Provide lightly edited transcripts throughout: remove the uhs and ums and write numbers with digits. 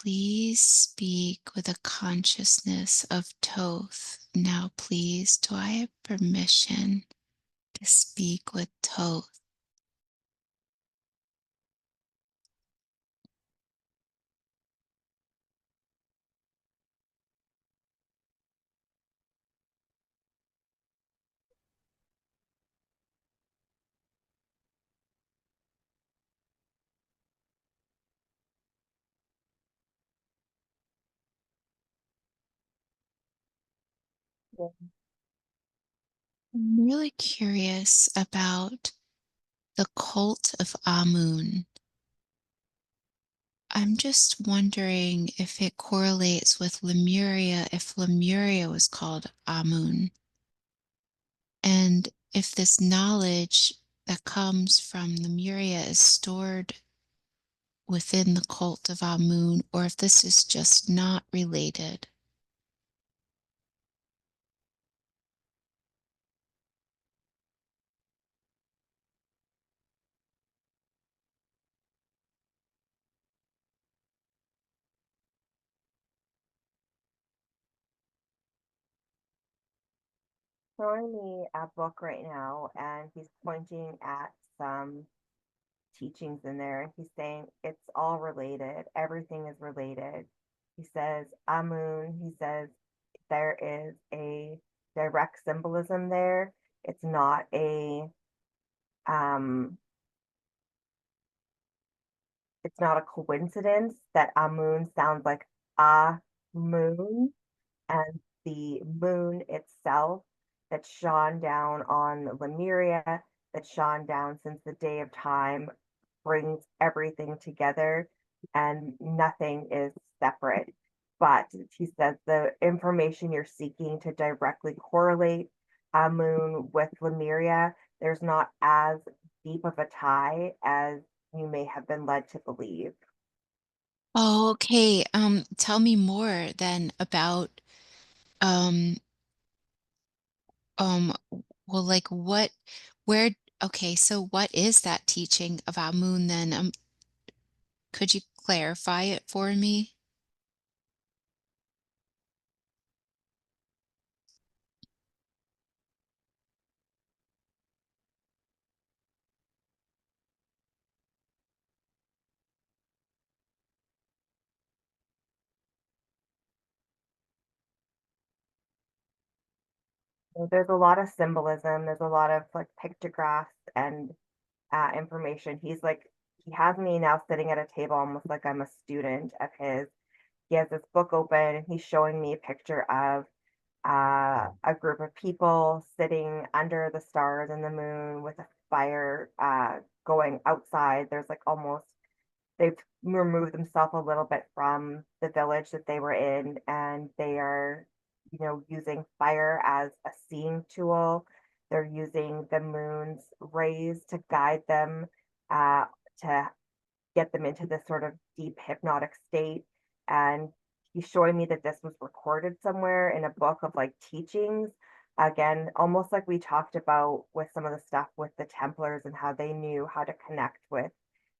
please speak with a consciousness of Thoth? Now, please, do I have permission to speak with Thoth? I'm really curious about the cult of Ammoon. I'm just wondering if it correlates with Lemuria, if Lemuria was called Ammoon, and if this knowledge that comes from Lemuria is stored within the cult of Ammoon, or if this is just not related. Showing me a book right now, and he's pointing at some teachings in there. He's saying it's all related, everything is related. He says, Amun, he says there is a direct symbolism there. It's not um it's not a coincidence that Amun sounds like a moon, and the moon itself that shone down on Lemuria, that shone down since the day of time, brings everything together and nothing is separate. But he says the information you're seeking to directly correlate Amun with Lemuria, there's not as deep of a tie as you may have been led to believe. Oh, okay. Tell me more then about um um well, like what where okay, so what is that teaching of Amun then? Could you clarify it for me? There's a lot of symbolism, there's a lot of like pictographs and information. He has me now sitting at a table almost like I'm a student of his. He has this book open and he's showing me a picture of a group of people sitting under the stars and the moon with a fire going outside. There's like almost they've removed themselves a little bit from the village that they were in, and they are, using fire as a seeing tool. They're using the moon's rays to guide them, uh, to get them into this sort of deep hypnotic state. And he's showing me that this was recorded somewhere in a book of like teachings. Again, almost like we talked about with some of the stuff with the Templars and how they knew how to connect with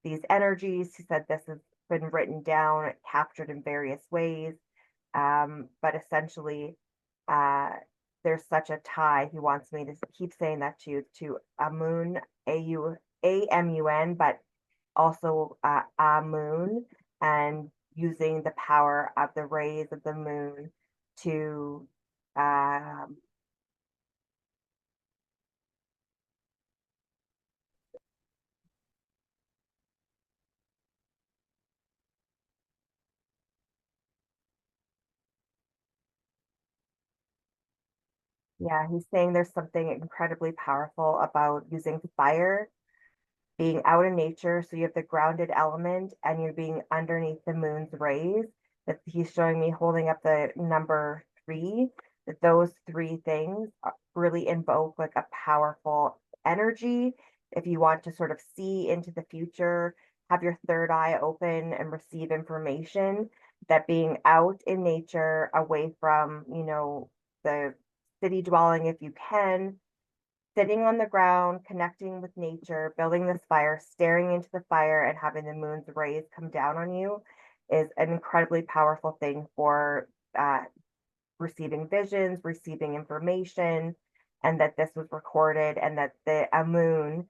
these energies. He said this has been written down, captured in various ways. But essentially, uh, there's such a tie. He wants me to keep saying that to Amun, Amun, but also a moon, and using the power of the rays of the moon to um, yeah, he's saying there's something incredibly powerful about using fire, being out in nature, so you have the grounded element and you're being underneath the moon's rays. That he's showing me holding up the number three, that those three things really invoke like a powerful energy. If you want to sort of see into the future, have your third eye open and receive information, that being out in nature, away from, the city dwelling if you can, sitting on the ground, connecting with nature, building this fire, staring into the fire, and having the moon's rays come down on you is an incredibly powerful thing for receiving visions, receiving information, and that this was recorded, and that the Ammoon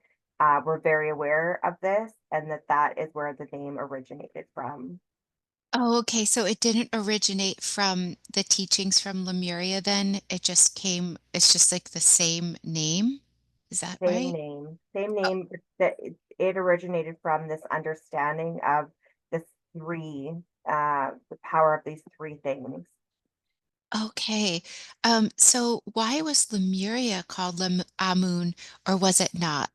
were very aware of this, and that that is where the name originated from. Oh, okay. So it didn't originate from the teachings from Lemuria then. It's just like the same name. Is that right? Same name, but that it originated from this understanding of this three, the power of these three things. Okay. So why was Lemuria called Amun, or was it not?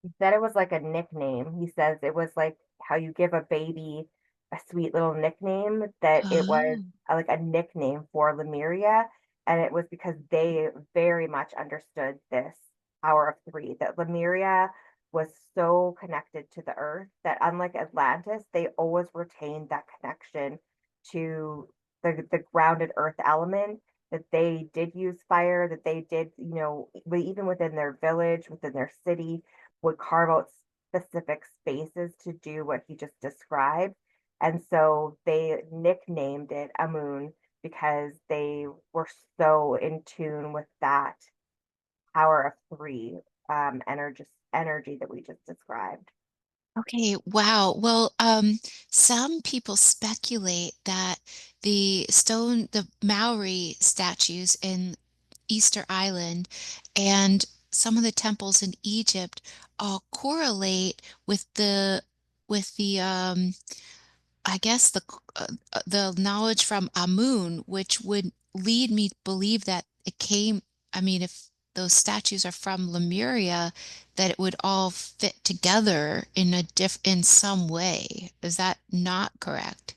He said it was like a nickname. He says it was like how you give a baby a sweet little nickname, that it was Oh, like a nickname for Lemuria. And it was because they very much understood this power of three, that Lemuria was so connected to the earth that unlike Atlantis, they always retained that connection to the grounded earth element, that they did use fire, that they did, even within their village, within their city, would carve out specific spaces to do what he just described. And so they nicknamed it Amun because they were so in tune with that power of three, energy that we just described. okay. Wow. Well, some people speculate that the Maori statues in Easter Island and some of the temples in Egypt all correlate with the I guess the knowledge from Amun, which would lead me to believe that it came. I mean, if those statues are from Lemuria, that it would all fit together in some way. Is that not correct?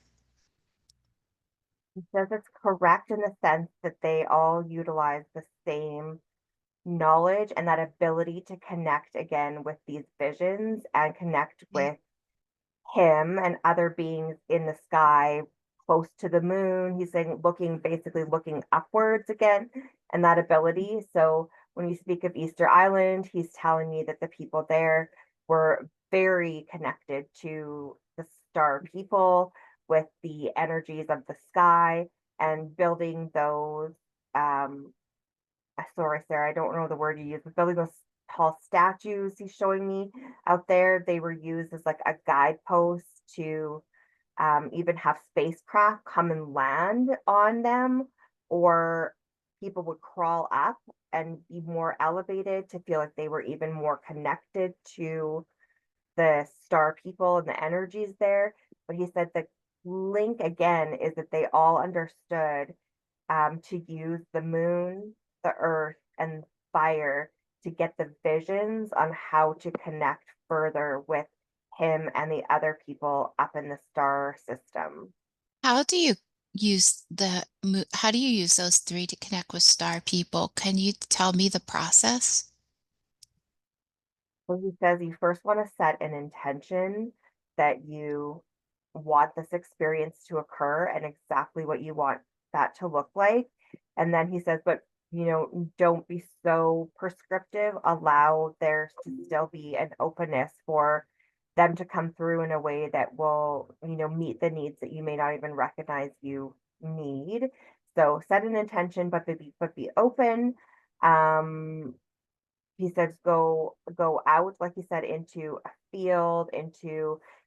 He says it's correct in the sense that they all utilize the same knowledge and that ability to connect again with these visions and connect Okay. with him and other beings in the sky close to the moon. He's saying basically looking upwards again, and that ability. So when you speak of Easter Island, he's telling me that the people there were very connected to the star people with the energies of the sky and building those um sorry, Sarah, I don't know the word you use, but building those tall statues he's showing me out there, they were used as like a guidepost to even have spacecraft come and land on them, or people would crawl up and be more elevated to feel like they were even more connected to the star people and the energies there. But he said the link again is that they all understood to use the moon, the earth, and fire to get the visions on how to connect further with him and the other people up in the star system. How do you how do you use those three to connect with star people? Can you tell me the process? So he says you first want to set an intention that you want this experience to occur and exactly what you want that to look like. And then he says, but don't be so prescriptive. Allow there to still be an openness for them to come through in a way that will, meet the needs that you may not even recognize you need. So set an intention, but be open. Um, he says go out, like he said, into a field,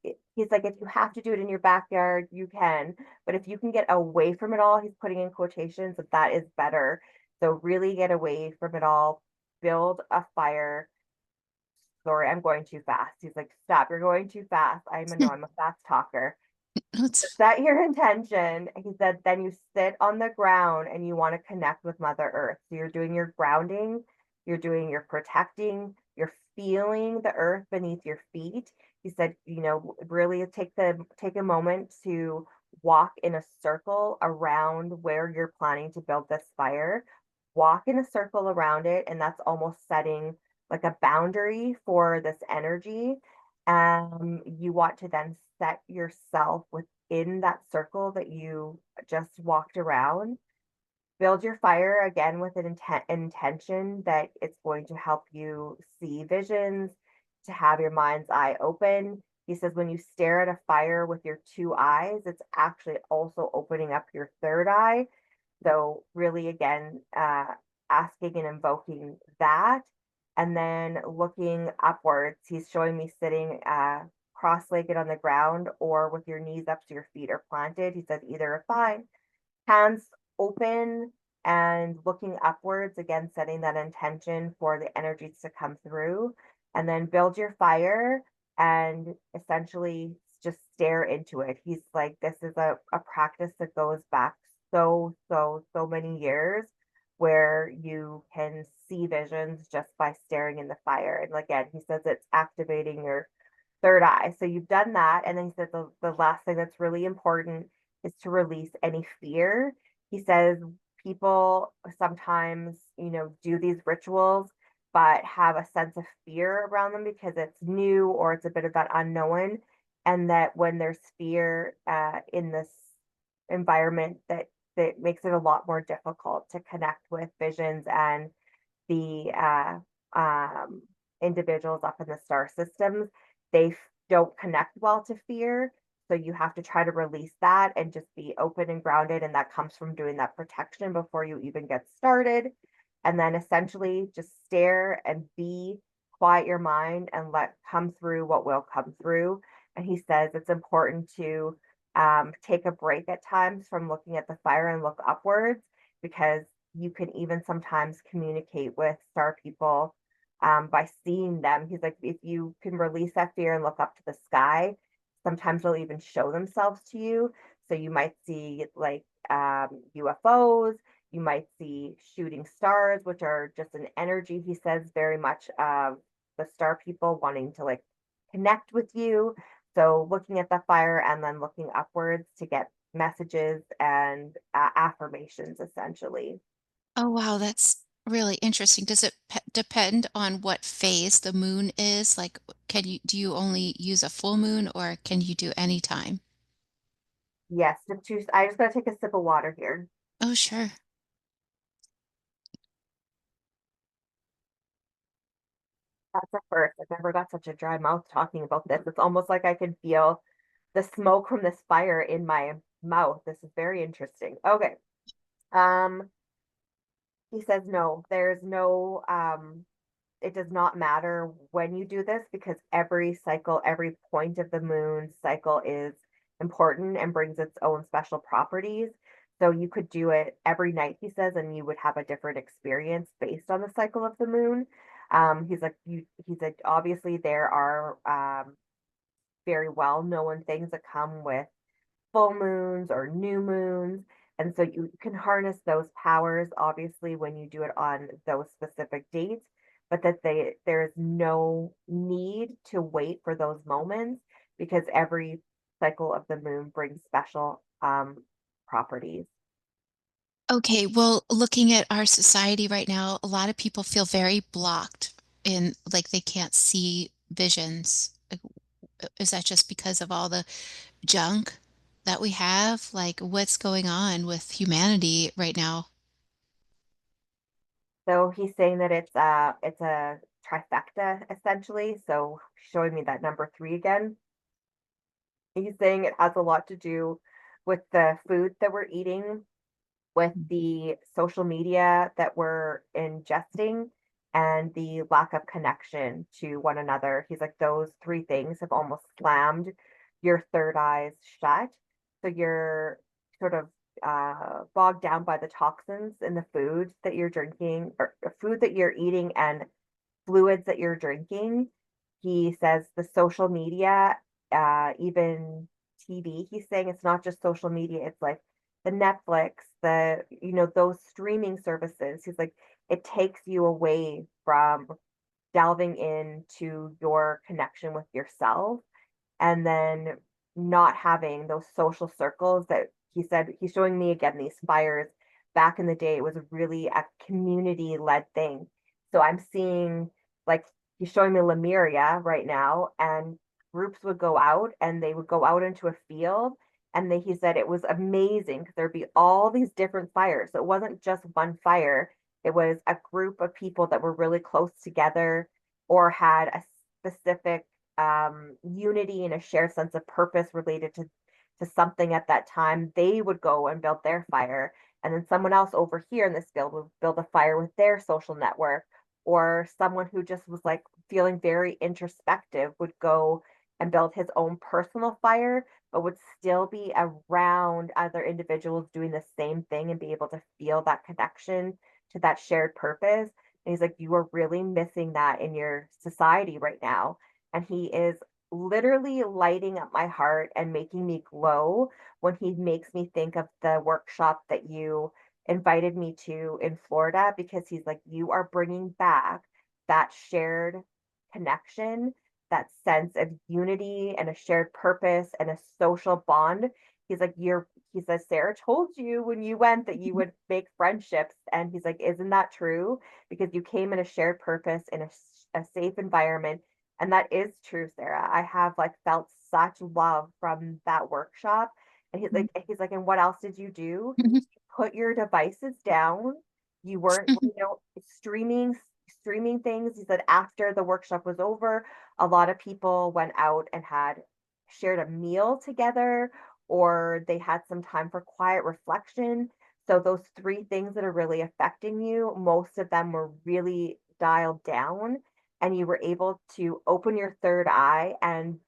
he's like, if you have to do it in your backyard you can, but if you can get away from it all, he's putting in quotations, that is better. So really get away from it all, build a fire. Sorry, I'm going too fast. He's like, stop, you're going too fast. I'm a fast talker. It's Set your intention. He said, then you sit on the ground and you want to connect with Mother Earth. So you're doing your grounding, you're doing your protecting, you're feeling the earth beneath your feet. He said, really take a moment to walk in a circle around where you're planning to build this fire. Walk in a circle around it, and that's almost setting like a boundary for this energy. You want to then set yourself within that circle that you just walked around. Build your fire again with an intention that it's going to help you see visions, to have your mind's eye open. He says when you stare at a fire with your two eyes, it's actually also opening up your third eye. So really, again, asking and invoking that, and then looking upwards. He's showing me sitting cross-legged on the ground or with your knees up so your feet are planted. He says either are fine. Hands open and looking upwards, again, setting that intention for the energies to come through. And then build your fire and essentially just stare into it. He's like, this is a practice that goes back so many years where you can see visions just by staring in the fire. And again, he says it's activating your third eye. So you've done that. And then he said the last thing that's really important is to release any fear. He says people sometimes, do these rituals, but have a sense of fear around them because it's new or it's a bit of that unknown. And that when there's fear in this environment, that makes it a lot more difficult to connect with visions and the individuals up in the star systems. They don't connect well to fear. So you have to try to release that and just be open and grounded. And that comes from doing that protection before you even get started. And then essentially just stare and be, quiet your mind and let come through what will come through. And he says it's important to take a break at times from looking at the fire and look upwards, because you can even sometimes communicate with star people by seeing them. He's like, if you can release that fear and look up to the sky, sometimes they'll even show themselves to you. So you might see like UFOs, you might see shooting stars, which are just an energy, he says, very much of the star people wanting to like connect with you. So looking at the fire and then looking upwards to get messages and affirmations, essentially. Oh, wow, that's really interesting. Does it depend on what phase the moon is? Like, do you only use a full moon or can you do any time? Yes, I just gotta take a sip of water here. Oh, sure. That's a first. I've never got such a dry mouth talking about this. It's almost like I can feel the smoke from this fire in my mouth. This is very interesting. Okay. Um, he says no, there's no it does not matter when you do this because every cycle, every point of the moon cycle is important and brings its own special properties. So you could do it every night, he says, and you would have a different experience based on the cycle of the moon. He's like, obviously there are very well known things that come with full moons or new moons. And so you can harness those powers, obviously, when you do it on those specific dates, but there is no need to wait for those moments because every cycle of the moon brings special properties. Okay, well, looking at our society right now, a lot of people feel very blocked in like they can't see visions. Is that just because of all the junk that we have? Like, what's going on with humanity right now? So he's saying that it's a trifecta essentially. So showing me that number three again. He's saying it has a lot to do with the food that we're eating, with the social media that we're ingesting, and the lack of connection to one another. He's like, those three things have almost slammed your third eyes shut. So you're sort of bogged down by the toxins in the food that you're drinking or the food that you're eating and fluids that you're drinking. He says the social media, even TV, he's saying it's not just social media, it's like the Netflix, those streaming services. He's like, it takes you away from delving into your connection with yourself and then not having those social circles that he said he's showing me again these fires. Back in the day it was really a community led thing, so I'm seeing like he's showing me Lemuria right now, and groups would go out and they would go out into a field, and he said it was amazing because there'd be all these different fires, so it wasn't just one fire, it was a group of people that were really close together or had a specific unity and a shared sense of purpose related to something at that time, they would go and build their fire. And then someone else over here in this field would build a fire with their social network. Or someone who just was like feeling very introspective would go and build his own personal fire, but would still be around other individuals doing the same thing and be able to feel that connection to that shared purpose. And he's like, you are really missing that in your society right now. And he is literally lighting up my heart and making me glow when he makes me think of the workshop that you invited me to in Florida, because he's like, you are bringing back that shared connection, that sense of unity and a shared purpose and a social bond. He's like, he says, Sarah told you when you went that you would make friendships. And he's like, isn't that true? Because you came in a shared purpose in a safe environment. And that is true, Sarah. I have like felt such love from that workshop. And he's like, and what else did you do? Put your devices down. You weren't, streaming things. He said after the workshop was over, a lot of people went out and had shared a meal together, or they had some time for quiet reflection. So those three things that are really affecting you, most of them were really dialed down, and you were able to open your third eye and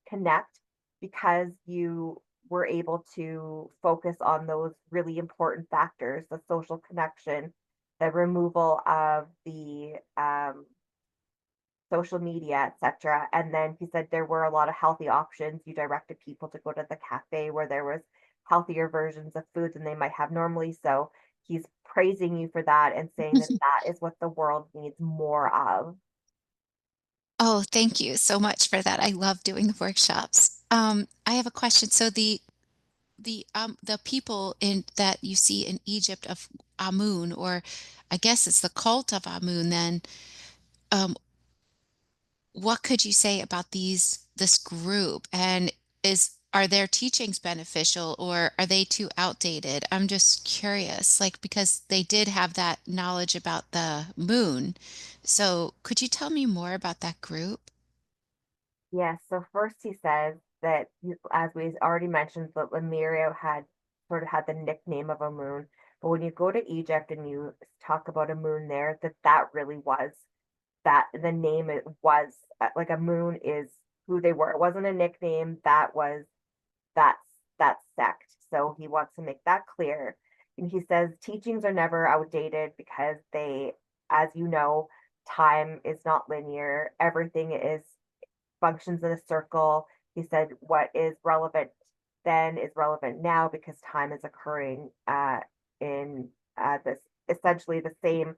connect because you were able to focus on those really important factors: the social connection, the removal of the social media, etc. And then he said there were a lot of healthy options. You directed people to go to the cafe where there was healthier versions of food than they might have normally. So he's praising you for that and saying that that is what the world needs more of. Oh, thank you so much for that. I love doing the workshops. I have a question. So the people in that you see in Egypt of Amun, or I guess it's the cult of Amun, then um, what could you say about this group? And are their teachings beneficial or are they too outdated? I'm just curious, like because they did have that knowledge about the moon. So could you tell me more about that group? Yes, so first he says that, as we already mentioned, that Lemuria had sort of had the nickname of a moon. But when you go to Egypt and you talk about a moon there, that really was that the name it was like a moon is who they were. It wasn't a nickname. That was that's that sect. So he wants to make that clear. And he says teachings are never outdated because they, as you know, time is not linear. Everything is functions in a circle. He said what is relevant then is relevant now because time is occurring in this essentially the same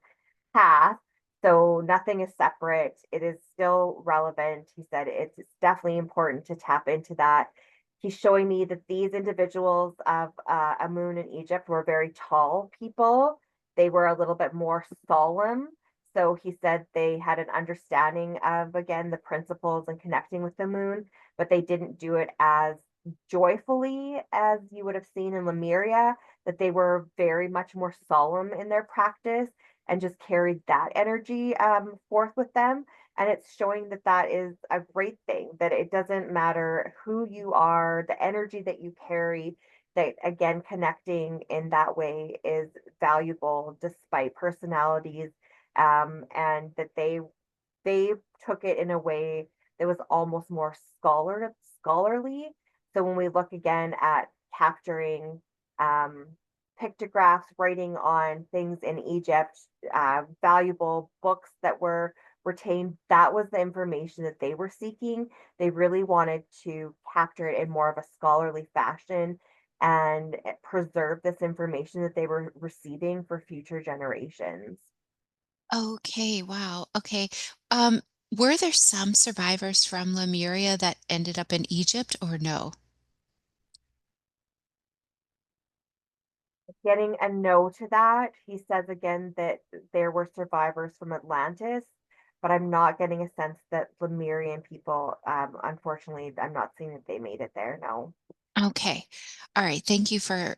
path. So nothing is separate. It is still relevant. He said it's definitely important to tap into that. He's showing me that these individuals of Amun in Egypt were very tall people. They were a little bit more solemn. So he said they had an understanding of, again, the principles and connecting with the moon, but they didn't do it as joyfully as you would have seen in Lemuria, that they were very much more solemn in their practice and just carried that energy forth with them. And it's showing that that is a great thing, that it doesn't matter who you are, the energy that you carry, that again, connecting in that way is valuable despite personalities. And that they took it in a way that was almost more scholarly. So when we look again at capturing um, pictographs, writing on things in Egypt, valuable books that were retained, that was the information that they were seeking. They really wanted to capture it in more of a scholarly fashion and preserve this information that they were receiving for future generations. Okay, wow. Okay. Um, were there some survivors from Lemuria that ended up in Egypt or no? Getting a no to that. He says again that there were survivors from Atlantis, but I'm not getting a sense that Lemurian people, unfortunately, I'm not seeing that they made it there. No. Okay. All right. Thank you for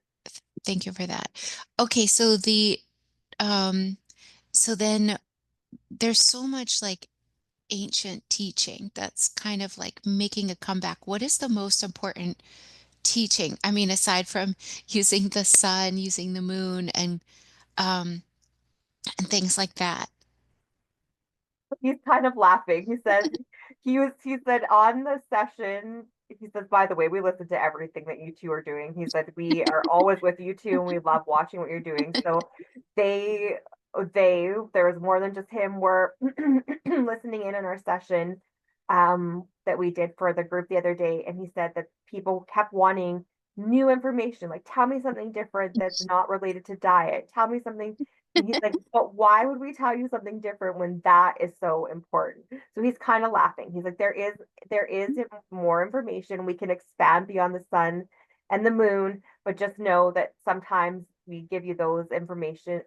that. Okay, so um so then there's so much like ancient teaching that's kind of like making a comeback? What is the most important teaching? I mean, aside from using the sun, using the moon, um, and things like that. He's kind of laughing. He said on the session, he says, by the way, we listen to everything that you two are doing. He said, we are always with you two and we love watching what you're doing. So they there was more than just him were listening in on our session that we did for the group the other day. And he said that people kept wanting new information, like tell me something different that's not related to diet. Tell me something. And he's like, but why would we tell you something different when that is so important? So he's kind of laughing. He's like, there is more information. We can expand beyond the sun and the moon, but just know that sometimes we give you those information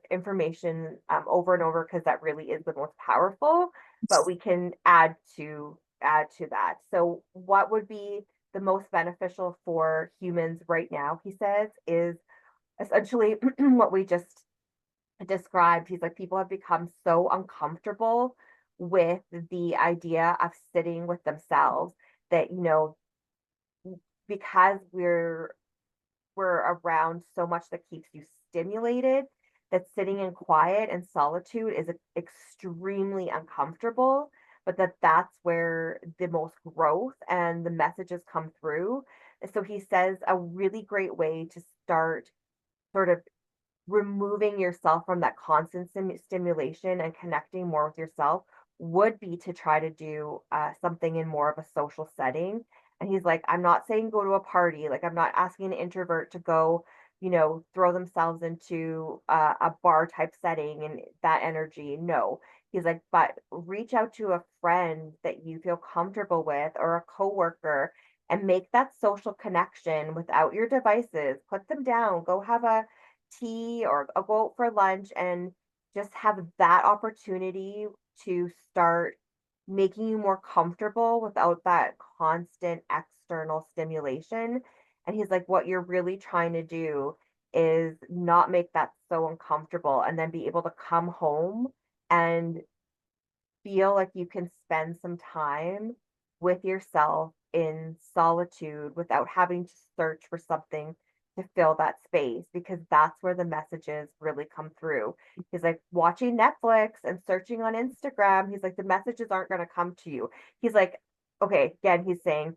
over and over because that really is the most powerful. But we can add to that. So what would be the most beneficial for humans right now? He says is essentially what we just described. He's like, people have become so uncomfortable with the idea of sitting with themselves that, because we're around so much that keeps you stimulated, that sitting in quiet and solitude is extremely uncomfortable, but that's where the most growth and the messages come through. So he says a really great way to start sort of removing yourself from that constant stimulation and connecting more with yourself would be to try to do something in more of a social setting. And he's like, I'm not saying go to a party. Like, I'm not asking an introvert to go, throw themselves into a bar type setting and that energy. No. He's like, but reach out to a friend that you feel comfortable with or a coworker and make that social connection without your devices. Put them down. Go have a tea or go out for lunch and just have that opportunity to start making you more comfortable without that constant external stimulation. And he's like, what you're really trying to do is not make that so uncomfortable and then be able to come home and feel like you can spend some time with yourself in solitude without having to search for something to fill that space, because that's where the messages really come through. He's like, watching Netflix and searching on Instagram, he's like, the messages aren't going to come to you. He's like, okay, again, he's saying,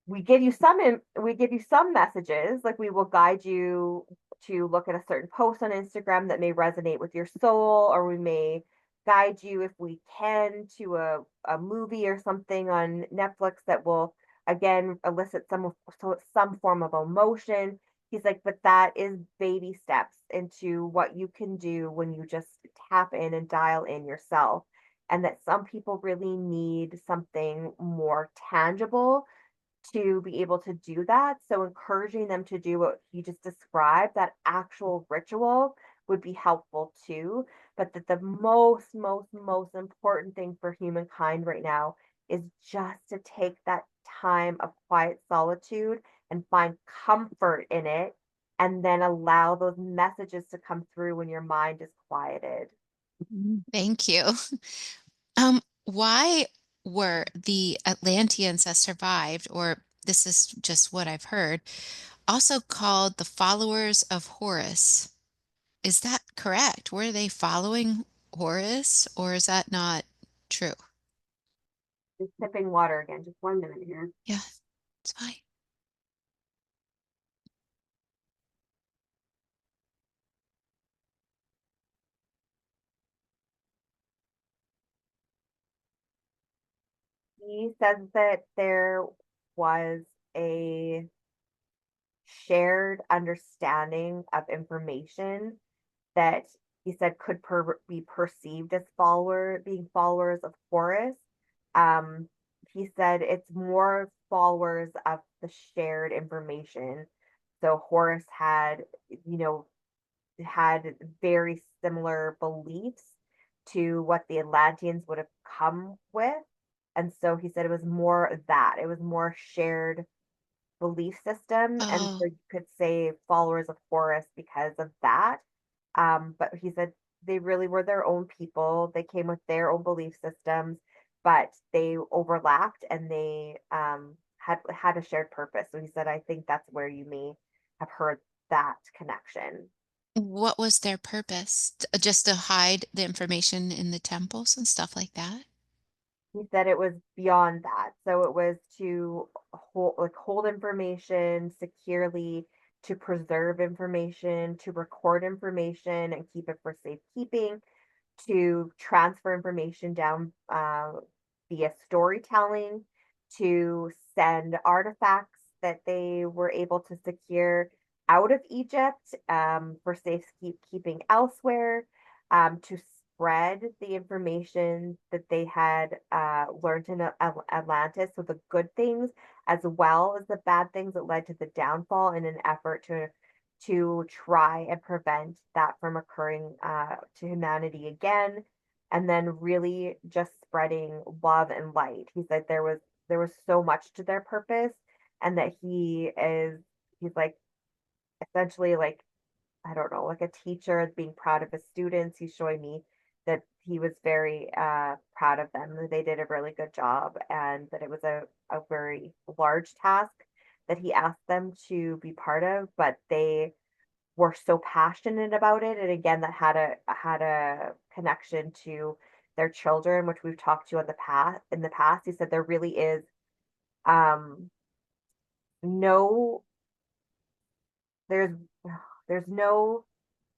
we give you some messages, like we will guide you to look at a certain post on Instagram that may resonate with your soul, or we may guide you if we can to a movie or something on Netflix that will again elicit some form of emotion. He's like, but that is baby steps into what you can do when you just tap in and dial in yourself, and that some people really need something more tangible to be able to do that. So encouraging them to do what you just described, that actual ritual would be helpful too. But that the most important thing for humankind right now is just to take that time of quiet solitude and find comfort in it, and then allow those messages to come through when your mind is quieted. Thank you. Why were the Atlanteans that survived, or this is just what I've heard, also called the followers of Horus? Is that correct? Were they following Horus, or is that not true? Just sipping water again, just 1 minute here. Yeah, it's fine. He says that there was a shared understanding of information that he said could be perceived as being followers of Horus. Um, he said it's more followers of the shared information. So Horus had very similar beliefs to what the Atlanteans would have come with. And so he said it was more of that. It was more shared belief system. And Oh, so you could say followers of Horus because of that. But he said they really were their own people. They came with their own belief systems, but they overlapped and they had a shared purpose. So he said, I think that's where you may have heard that connection. What was their purpose? Just to hide the information in the temples and stuff like that? He said it was beyond that. So it was to hold information securely, to preserve information, to record information and keep it for safekeeping, to transfer information down via storytelling, to send artifacts that they were able to secure out of Egypt for safekeeping elsewhere, to spread the information that they had learned in Atlantis, so the good things as well as the bad things that led to the downfall, in an effort to try and prevent that from occurring to humanity again, and then really just spreading love and light. He said there was so much to their purpose, and that he's like essentially like, I don't know, like a teacher being proud of his students. He's showing me that he was very proud of them, that they did a really good job, and that it was a very large task that he asked them to be part of, but they were so passionate about it. And again, that had a connection to their children, which we've talked to in the past. He said there really is um no there's there's no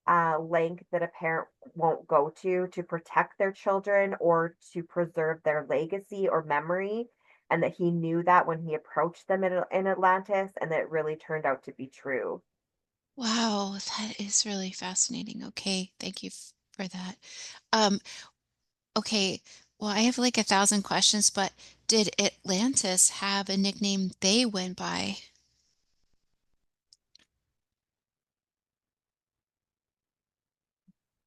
length that a parent won't go to protect their children or to preserve their legacy or memory, and that he knew that when he approached them in Atlantis, and that it really turned out to be true. Wow, that is really fascinating. Okay, thank you for that. Um, okay, well, I have like 1,000 questions, but did Atlantis have a nickname they went by?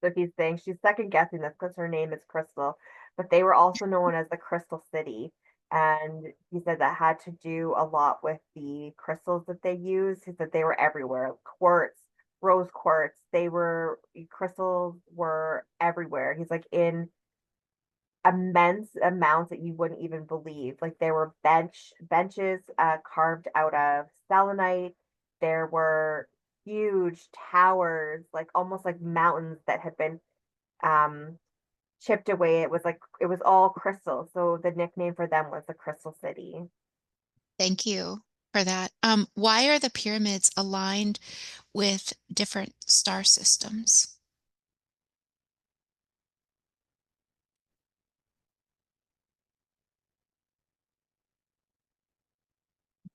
So he's saying she's second guessing this because her name is Crystal, but they were also known as the Crystal City. And he said that had to do a lot with the crystals that they used. He said they were everywhere. Quartz, rose quartz, crystals were everywhere. He's like in immense amounts that you wouldn't even believe. Like there were benches carved out of selenite. There were huge towers, like almost like mountains that had been um, chipped away. It was all crystal. So the nickname for them was the Crystal City. Thank you for that. Why are the pyramids aligned with different star systems?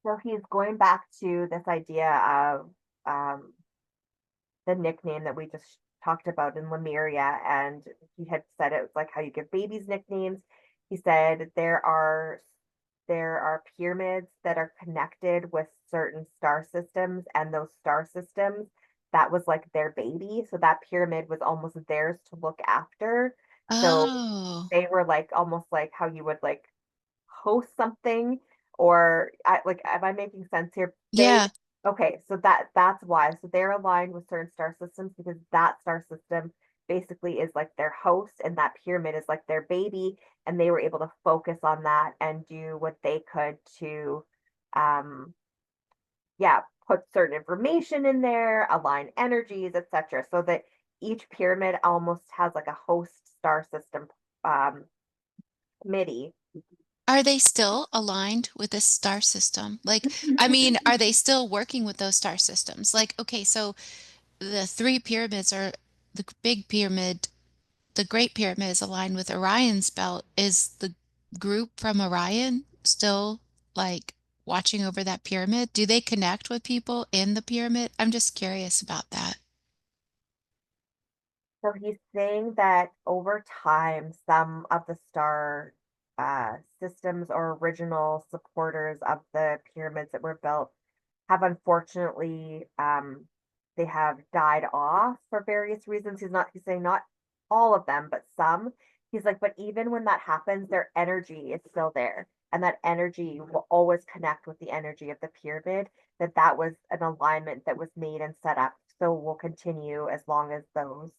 So he's going back to this idea of the nickname that we just talked about in Lemuria, and he had said it was like how you give babies nicknames. He said there are pyramids that are connected with certain star systems, and those star systems, that was like their baby. So that pyramid was almost theirs to look after. So Oh, they were like almost like how you would like host something, or like, am I making sense here? They yeah. Okay, so that's why. So they're aligned with certain star systems because that star system basically is like their host, and that pyramid is like their baby, and they were able to focus on that and do what they could to um yeah, put certain information in there, align energies, etc. So that each pyramid almost has like a host star system um MIDI. Are they still aligned with this star system? Like, I mean, are they still working with those star systems? Like, okay, so the three pyramids are the big pyramid, the Great Pyramid is aligned with Orion's belt. Is the group from Orion still like watching over that pyramid? Do they connect with people in the pyramid? I'm just curious about that. So he's saying that over time, some of the star systems or original supporters of the pyramids that were built have unfortunately they have died off for various reasons. He's saying not all of them, but some. He's like, but even when that happens, their energy is still there. And that energy will always connect with the energy of the pyramid, that was an alignment that was made and set up. So will continue as long as those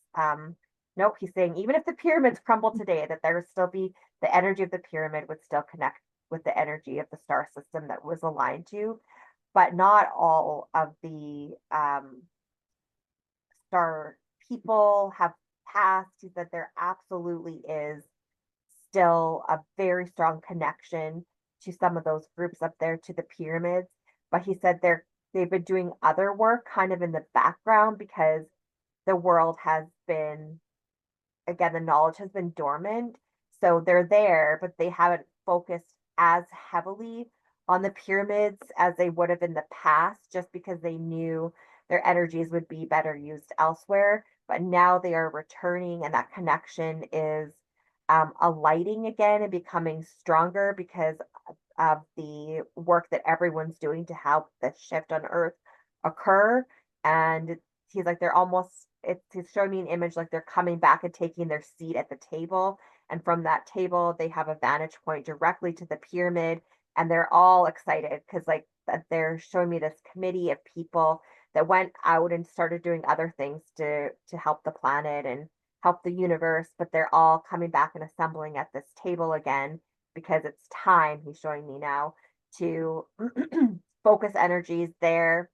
no, he's saying even if the pyramids crumble today, that there would still be the energy of the pyramid would still connect with the energy of the star system that was aligned to, but not all of the star people have passed. He said there absolutely is still a very strong connection to some of those groups up there to the pyramids, but he said they've been doing other work kind of in the background because the world has been, again, the knowledge has been dormant. So they're there, but they haven't focused as heavily on the pyramids as they would have in the past, just because they knew their energies would be better used elsewhere. But now they are returning, and that connection is alighting again and becoming stronger because of the work that everyone's doing to help the shift on Earth occur. And he's like, they're almost, he's showing me an image like they're coming back and taking their seat at the table. And from that table, they have a vantage point directly to the pyramid. And they're all excited because, like, that they're showing me this committee of people that went out and started doing other things to help the planet and help the universe, but they're all coming back and assembling at this table again because it's time, he's showing me now, to focus energies there,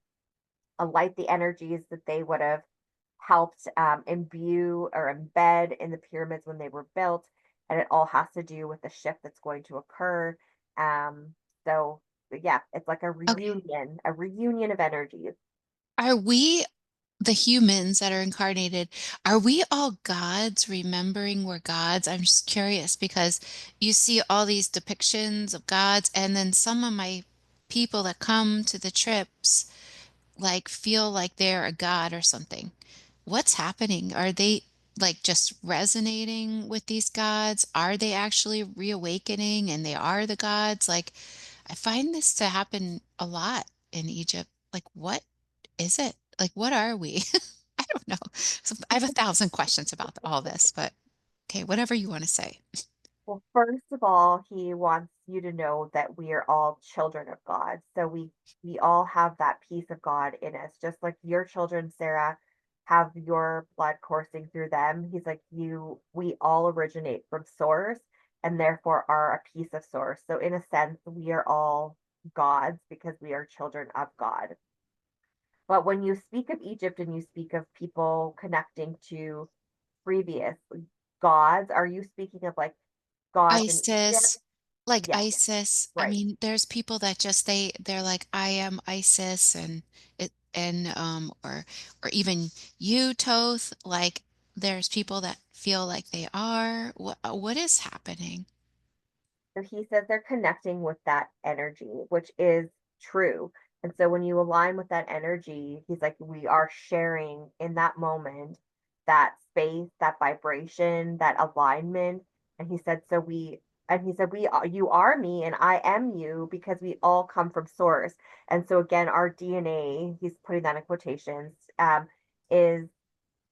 alight the energies that they would have helped imbue or embed in the pyramids when they were built. And it all has to do with the shift that's going to occur. Um, so, yeah, it's like Okay. a reunion of energies. Are we the humans that are incarnated, are we all gods remembering we're gods? I'm just curious because you see all these depictions of gods, and then some of my people that come to the trips like feel like they're a god or something. What's happening? Are they like just resonating with these gods? Are they actually reawakening and they are the gods? Like, I find this to happen a lot in Egypt. Like, what is it? Like, what are we? I don't know. So I have 1,000 questions about all this, but okay, whatever you want to say. Well, first of all, he wants you to know that we are all children of God. So we all have that piece of God in us, just like your children, Sarah, have your blood coursing through them. He's like, we all originate from source and therefore are a piece of source. So in a sense, we are all gods because we are children of God. But when you speak of Egypt and you speak of people connecting to previous gods, are you speaking of like gods in Egypt? ISIS, like Yes, ISIS. I right. mean, there's people that just they're like, I am ISIS, and it and or even you, Toth. Like, there's people that feel like they are. What is happening? So he says they're connecting with that energy, which is true. And so when you align with that energy, he's like, we are sharing in that moment, that space, that vibration, that alignment. And he said, you are me and I am you because we all come from source. And so again, our DNA, he's putting that in quotations, is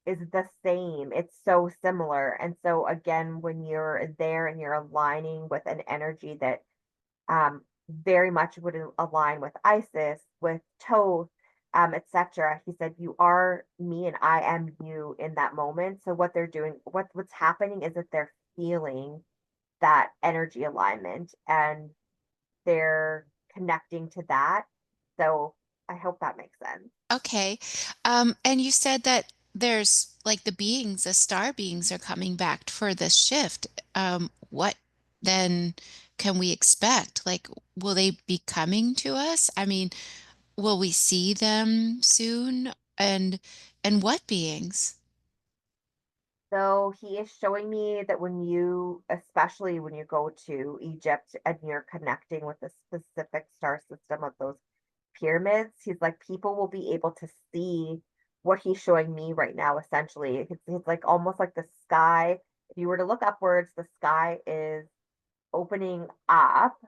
the same. It's so similar. And so again, when you're there and you're aligning with an energy that very much would align with Isis, with Thoth, etc. He said, "You are me, and I am you in that moment." So what they're doing, what's happening, is that they're feeling that energy alignment, and they're connecting to that. So I hope that makes sense. Okay. And you said that there's like the beings, the star beings are coming back for this shift. What then can we expect? Like, will they be coming to us? I mean, will we see them soon? And what beings? So he is showing me that especially when you go to Egypt and you're connecting with the specific star system of those pyramids, he's like, people will be able to see what he's showing me right now, essentially. It's like almost like the sky. If you were to look upwards, the sky is opening up,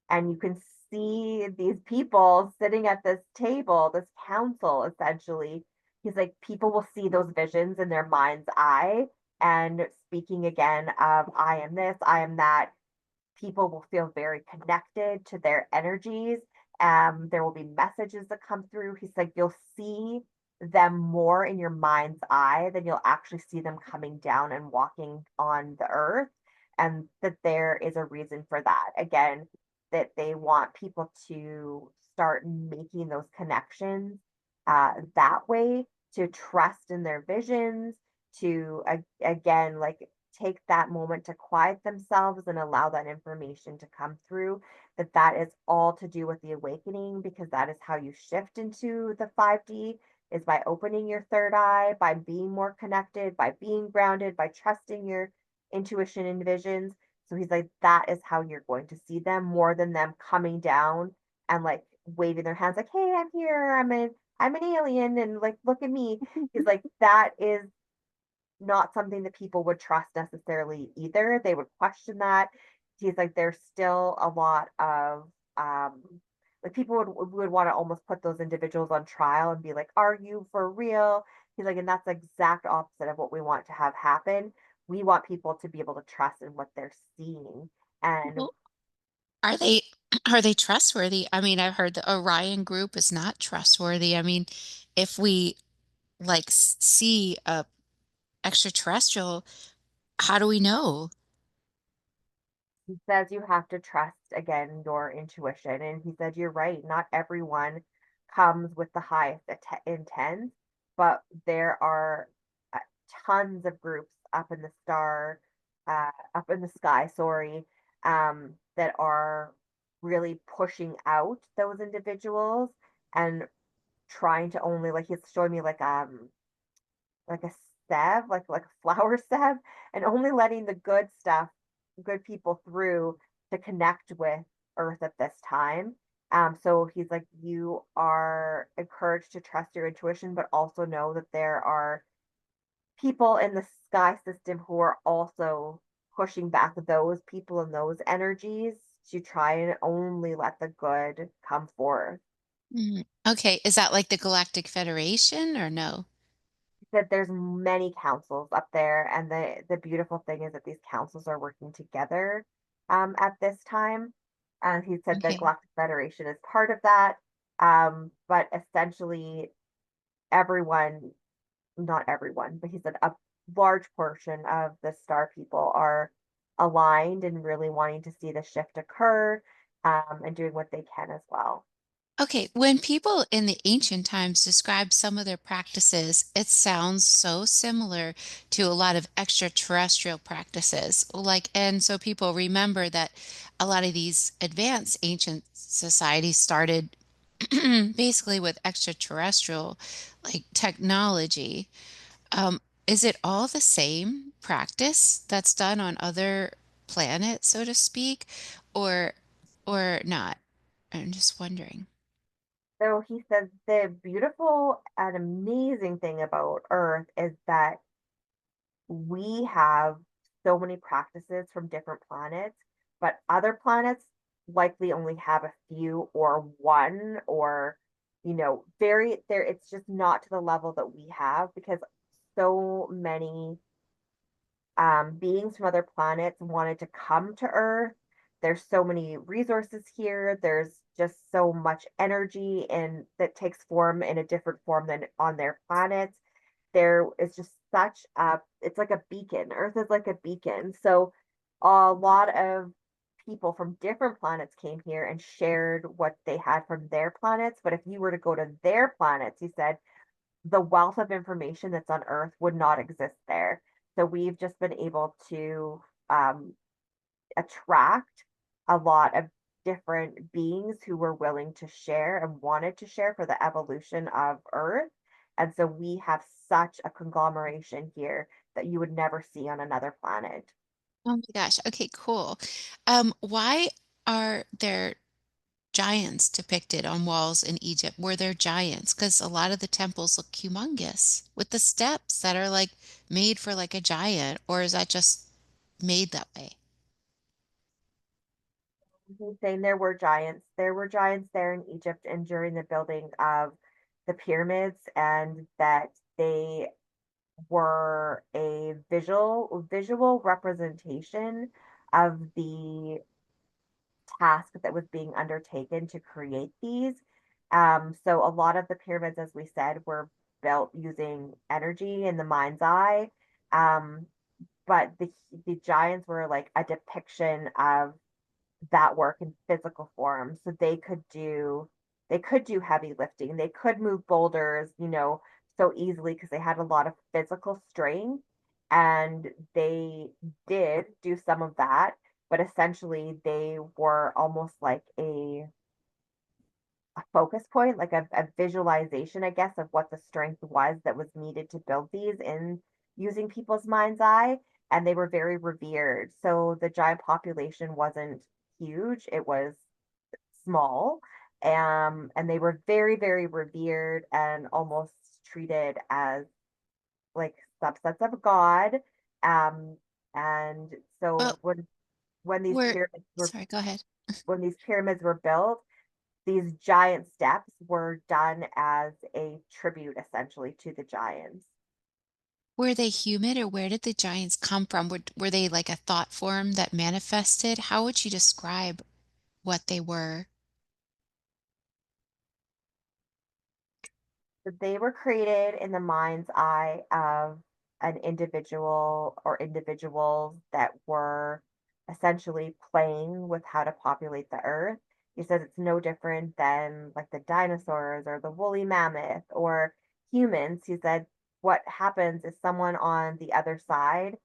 and you can see these people sitting at this table, this council, essentially. He's like, people will see those visions in their mind's eye, and speaking again of I am this, I am that. People will feel very connected to their energies. There will be messages that come through. He's like, you'll see. them more in your mind's eye, then you'll actually see them coming down and walking on the earth. And that there is a reason for that. Again, that they want people to start making those connections that way, to trust in their visions, to again, like take that moment to quiet themselves and allow that information to come through, that that is all to do with the awakening, because that is how you shift into the 5D, is by opening your third eye, by being more connected, by being grounded, by trusting your intuition and visions. So he's like, that is how you're going to see them, more than them coming down and like waving their hands like, hey, I'm here, I'm an alien, and like, look at me. He's like, that is not something that people would trust necessarily either. They would question that. He's like, there's still a lot of um like people would want to almost put those individuals on trial and be like, are you for real? He's like, and that's the exact opposite of what we want to have happen. We want people to be able to trust in what they're seeing. And Well, are they are they trustworthy? I mean, I've heard the Orion group is not trustworthy. I mean, if we like see a extraterrestrial, how do we know? he says you have to trust again your intuition. And he said, you're right, not everyone comes with the highest intent, but there are uh, tons of groups up in the sky, sorry, that are really pushing out those individuals and trying to only, like, he's showing me like a sieve, like a flower sieve, and only letting the good stuff, good people through to connect with Earth at this time. So he's like, you are encouraged to trust your intuition, but also know that there are people in the sky system who are also pushing back those people and those energies to try and only let the good come forth. Okay, is that like the Galactic Federation or no? That there's many councils up there, and the beautiful thing is that these councils are working together at this time. And he said the Okay. Galactic Federation is part of that, but essentially everyone, not everyone, but he said a large portion of the star people are aligned and really wanting to see the shift occur, and doing what they can as well. Okay, when people in the ancient times describe some of their practices, it sounds so similar to a lot of extraterrestrial practices. Like, and so people remember that a lot of these advanced ancient societies started basically with extraterrestrial like technology. Is it all the same practice that's done on other planets, so to speak, or or not? I'm just wondering. So he says the beautiful and amazing thing about Earth is that we have so many practices from different planets, but other planets likely only have a few or one, or, very there. It's just not to the level that we have, because so many beings from other planets wanted to come to Earth. There's so many resources here. There's just so much energy and that takes form in a different form than on their planets. There is just such a, it's like a beacon. Earth is like a beacon. So a lot of people from different planets came here and shared what they had from their planets. But if you were to go to their planets, he said, the wealth of information that's on Earth would not exist there. So we've just been able to attract a lot of different beings who were willing to share and wanted to share for the evolution of Earth. And so we have such a conglomeration here that you would never see on another planet. Oh my gosh. Okay, cool. Why are there giants depicted on walls in Egypt? Were there giants? Because a lot of the temples look humongous with the steps that are like made for like a giant, or is that just made that way? He's saying there were giants. There were giants there in Egypt and during the building of the pyramids, and that they were a visual representation of the task that was being undertaken to create these. So a lot of the pyramids, as we said, were built using energy in the mind's eye. Um, but the giants were like a depiction of that work in physical form. So they could do heavy lifting. They could move boulders, so easily because they had a lot of physical strength. And they did do some of that, but essentially they were almost like a focus point, like a visualization, I guess, of what the strength was that was needed to build these in using people's mind's eye. And they were very revered. So the giant population wasn't huge, it was small. And they were very, very revered and almost treated as like subsets of God. Um, and Well, so when these we're pyramids were sorry, go ahead. when these pyramids were built, these giant steps were done as a tribute essentially to the giants. Were they human or where did the giants come from? Were they like a thought form that manifested? How would you describe what they were? So they were created in the mind's eye of an individual or individuals that were essentially playing with how to populate the earth. He says it's no different than like the dinosaurs or the woolly mammoth or humans. He said what happens is someone on the other side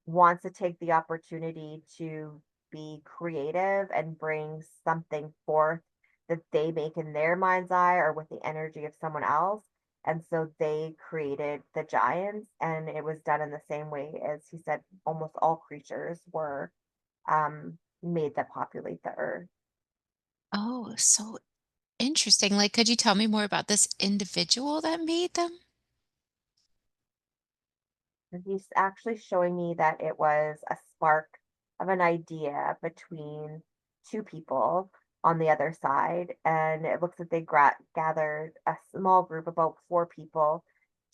wants to take the opportunity to be creative and bring something forth that they make in their mind's eye or with the energy of someone else. And so they created the giants, and it was done in the same way as he said almost all creatures were made that populate the earth. Oh, so interesting. Like, could you tell me more about this individual that made them? He's actually showing me that it was a spark of an idea between two people on the other side. And it looks like they gathered a small group, about four people,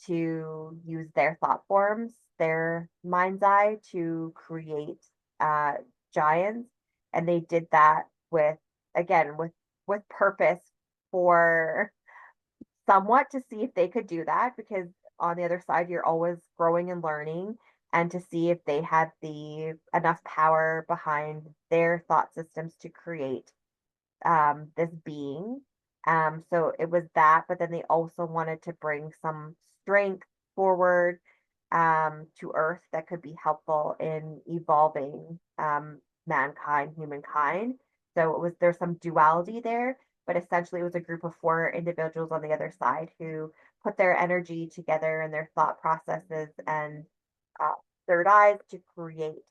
to use their thought forms, their mind's eye to create uh, giants. And they did that again, with purpose for somewhat to see if they could do that because on the other side you're always growing and learning and to see if they had the enough power behind their thought systems to create this being. So it was that, but then they also wanted to bring some strength forward to Earth that could be helpful in evolving mankind, humankind. So there's some duality there, but essentially it was a group of four individuals on the other side who put their energy together and their thought processes and uh, third eyes to create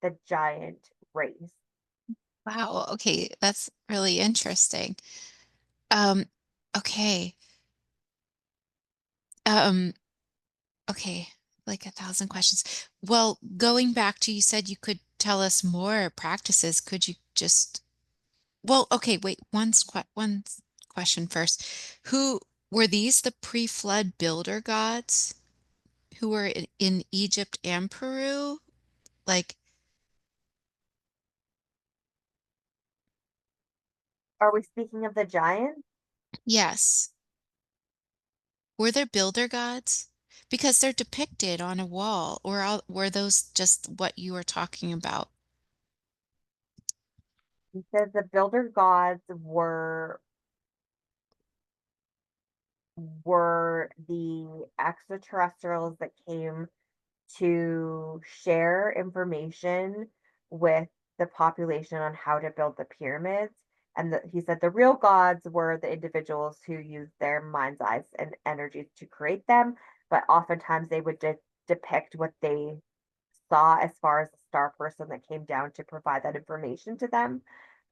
the giant race. Wow, okay, that's really interesting. Um, okay. Um, okay, like 1,000 questions. Well, going back to you said you could tell us more practices. Could you just well, okay, wait, one question first. Who were these the pre-flood builder gods who were in Egypt and Peru? Like, Are we speaking of the giants? yes. Were there builder gods? Because they're depicted on a wall, or were those just what you were talking about? He says the builder gods were the extraterrestrials that came to share information with the population on how to build the pyramids. And he said the real gods were the individuals who used their mind's eyes and energies to create them, but oftentimes they would depict what they saw as far as the star person that came down to provide that information to them.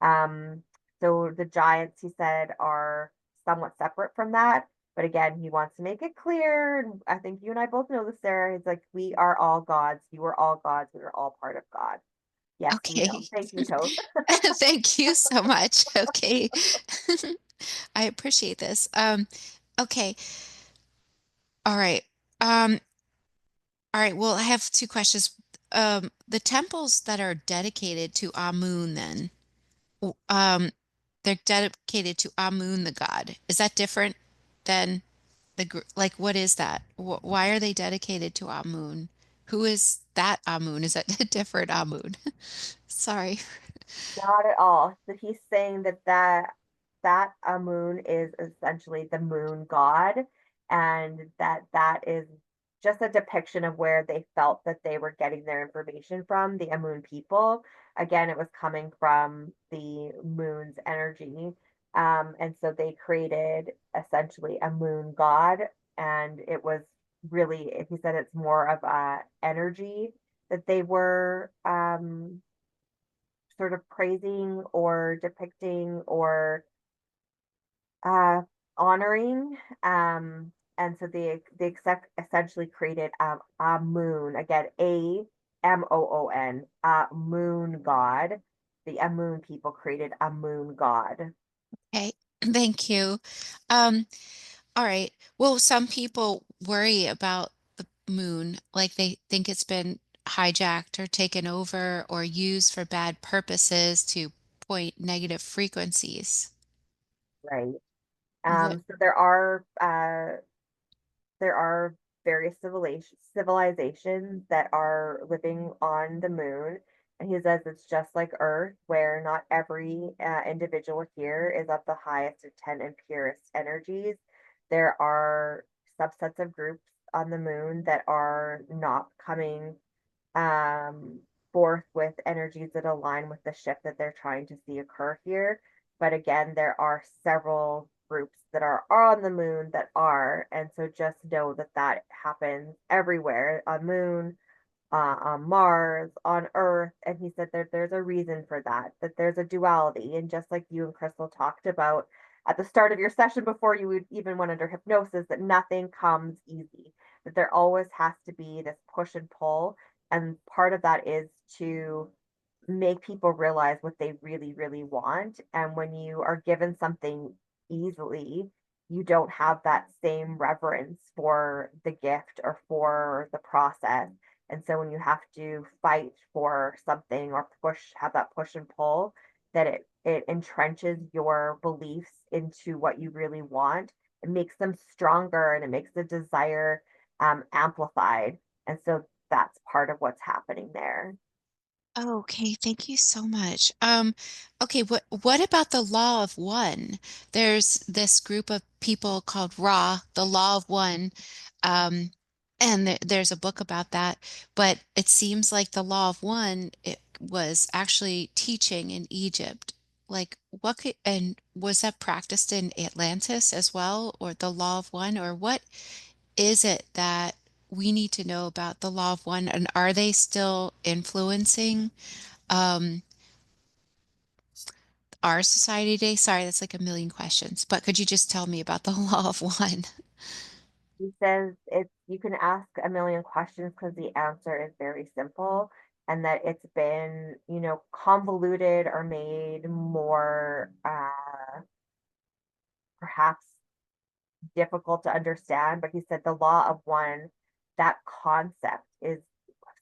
Um, so the giants, he said, are somewhat separate from that. But again, he wants to make it clear. And I think you and I both know this, Sarah. He's like, we are all gods. You are all gods. We are all part of God. Yes, we know. Okay. Thank you, Toth. Thank you so much. Okay. I appreciate this. Okay. All right. Um, all right. Well, I have two questions. The temples that are dedicated to Amun then, they're dedicated to Amun the god. Is that different than? like what is that? Why are they dedicated to Ammoon? Who is that Ammoon? Is that a different Ammoon? Sorry. Not at all. So he's saying that that Ammoon is essentially the moon god, and that is just a depiction of where they felt that they were getting their information from, the Ammoon people. Again, it was coming from the moon's energy. And so they created essentially a moon god, and it was really, he said it's more of a energy that they were sort of praising or depicting or uh, honoring. And so essentially created a moon, again, Amoon, a moon god. The Ammoon people created a moon god. Okay. Thank you. Um, all right. Well, some people worry about the moon, like they think it's been hijacked or taken over or used for bad purposes to point negative frequencies. Right. What? So there are various civilizations that are living on the moon. And he says it's just like Earth, where not every individual here is of the highest of 10 and purest energies. There are subsets of groups on the moon that are not coming um, forth with energies that align with the shift that they're trying to see occur here. But again, there are several groups that are on the moon that are, and so just know that that happens everywhere on moon, on Mars, on Earth. And he said that there's a reason for that, that there's a duality. And just like you and Crystal talked about at the start of your session before you would even went under hypnosis, that nothing comes easy, that there always has to be this push and pull. And part of that is to make people realize what they really, really want. And when you are given something easily, you don't have that same reverence for the gift or for the process. And so when you have to fight for something or have that push and pull, that it entrenches your beliefs into what you really want. It makes them stronger and it makes the desire amplified. And so that's part of what's happening there. Okay, thank you so much. Okay, what about the law of one? There's this group of people called Ra, the law of one. Um, and there's a book about that, but it seems like the law of one it was actually teaching in Egypt. Like what could, and was that practiced in Atlantis as well, or the law of one, or what is it that we need to know about the law of one, and are they still influencing? um, our society today? Sorry, that's like a million questions, but could you just tell me about the law of one? He says it's you can ask a million questions because the answer is very simple and that it's been, convoluted or made more perhaps difficult to understand, but he said the law of one, that concept is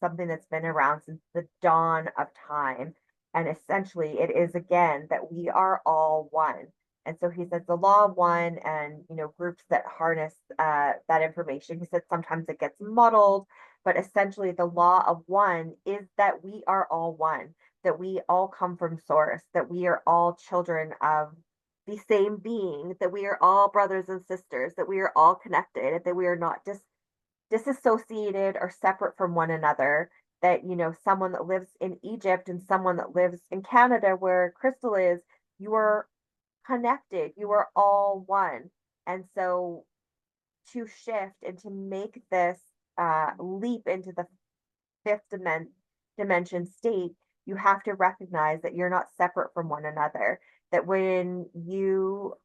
something that's been around since the dawn of time. And essentially, it is again that we are all one. And so he says the law of one and groups that harness that information. He said sometimes it gets muddled, but essentially the law of one is that we are all one, that we all come from source, that we are all children of the same being, that we are all brothers and sisters, that we are all connected, that we are not disassociated or separate from one another. That, someone that lives in Egypt and someone that lives in Canada, where Crystal is, you are connected, you are all one. And so to shift and to make this leap into the dimension state, you have to recognize that you're not separate from one another. That when you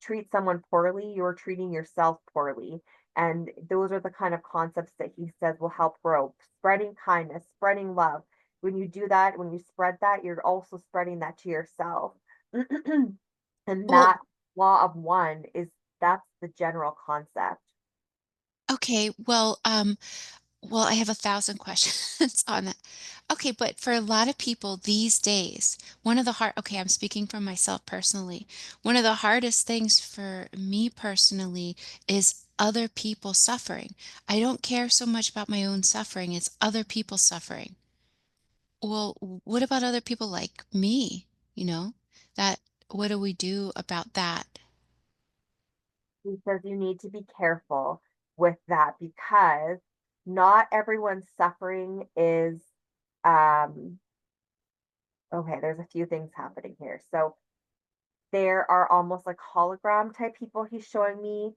treat someone poorly, you're treating yourself poorly. And those are the kind of concepts that he says will help grow. Spreading kindness, spreading love. When you do that, when you spread that, you're also spreading that to yourself. And Well, that law of that's the general concept. okay, well, Well, I have 1,000 questions on that. Okay, but for a lot of people these days, one of the hard, okay, I'm speaking for myself personally. One of the hardest things for me personally is other people suffering. I don't care so much about my own suffering, it's other people suffering. Well, what about other people like me? You know, that, what do we do about that? He says you need to be careful with that because not everyone's suffering is um okay, there's a few things happening here. So there are almost like hologram type people he's showing me,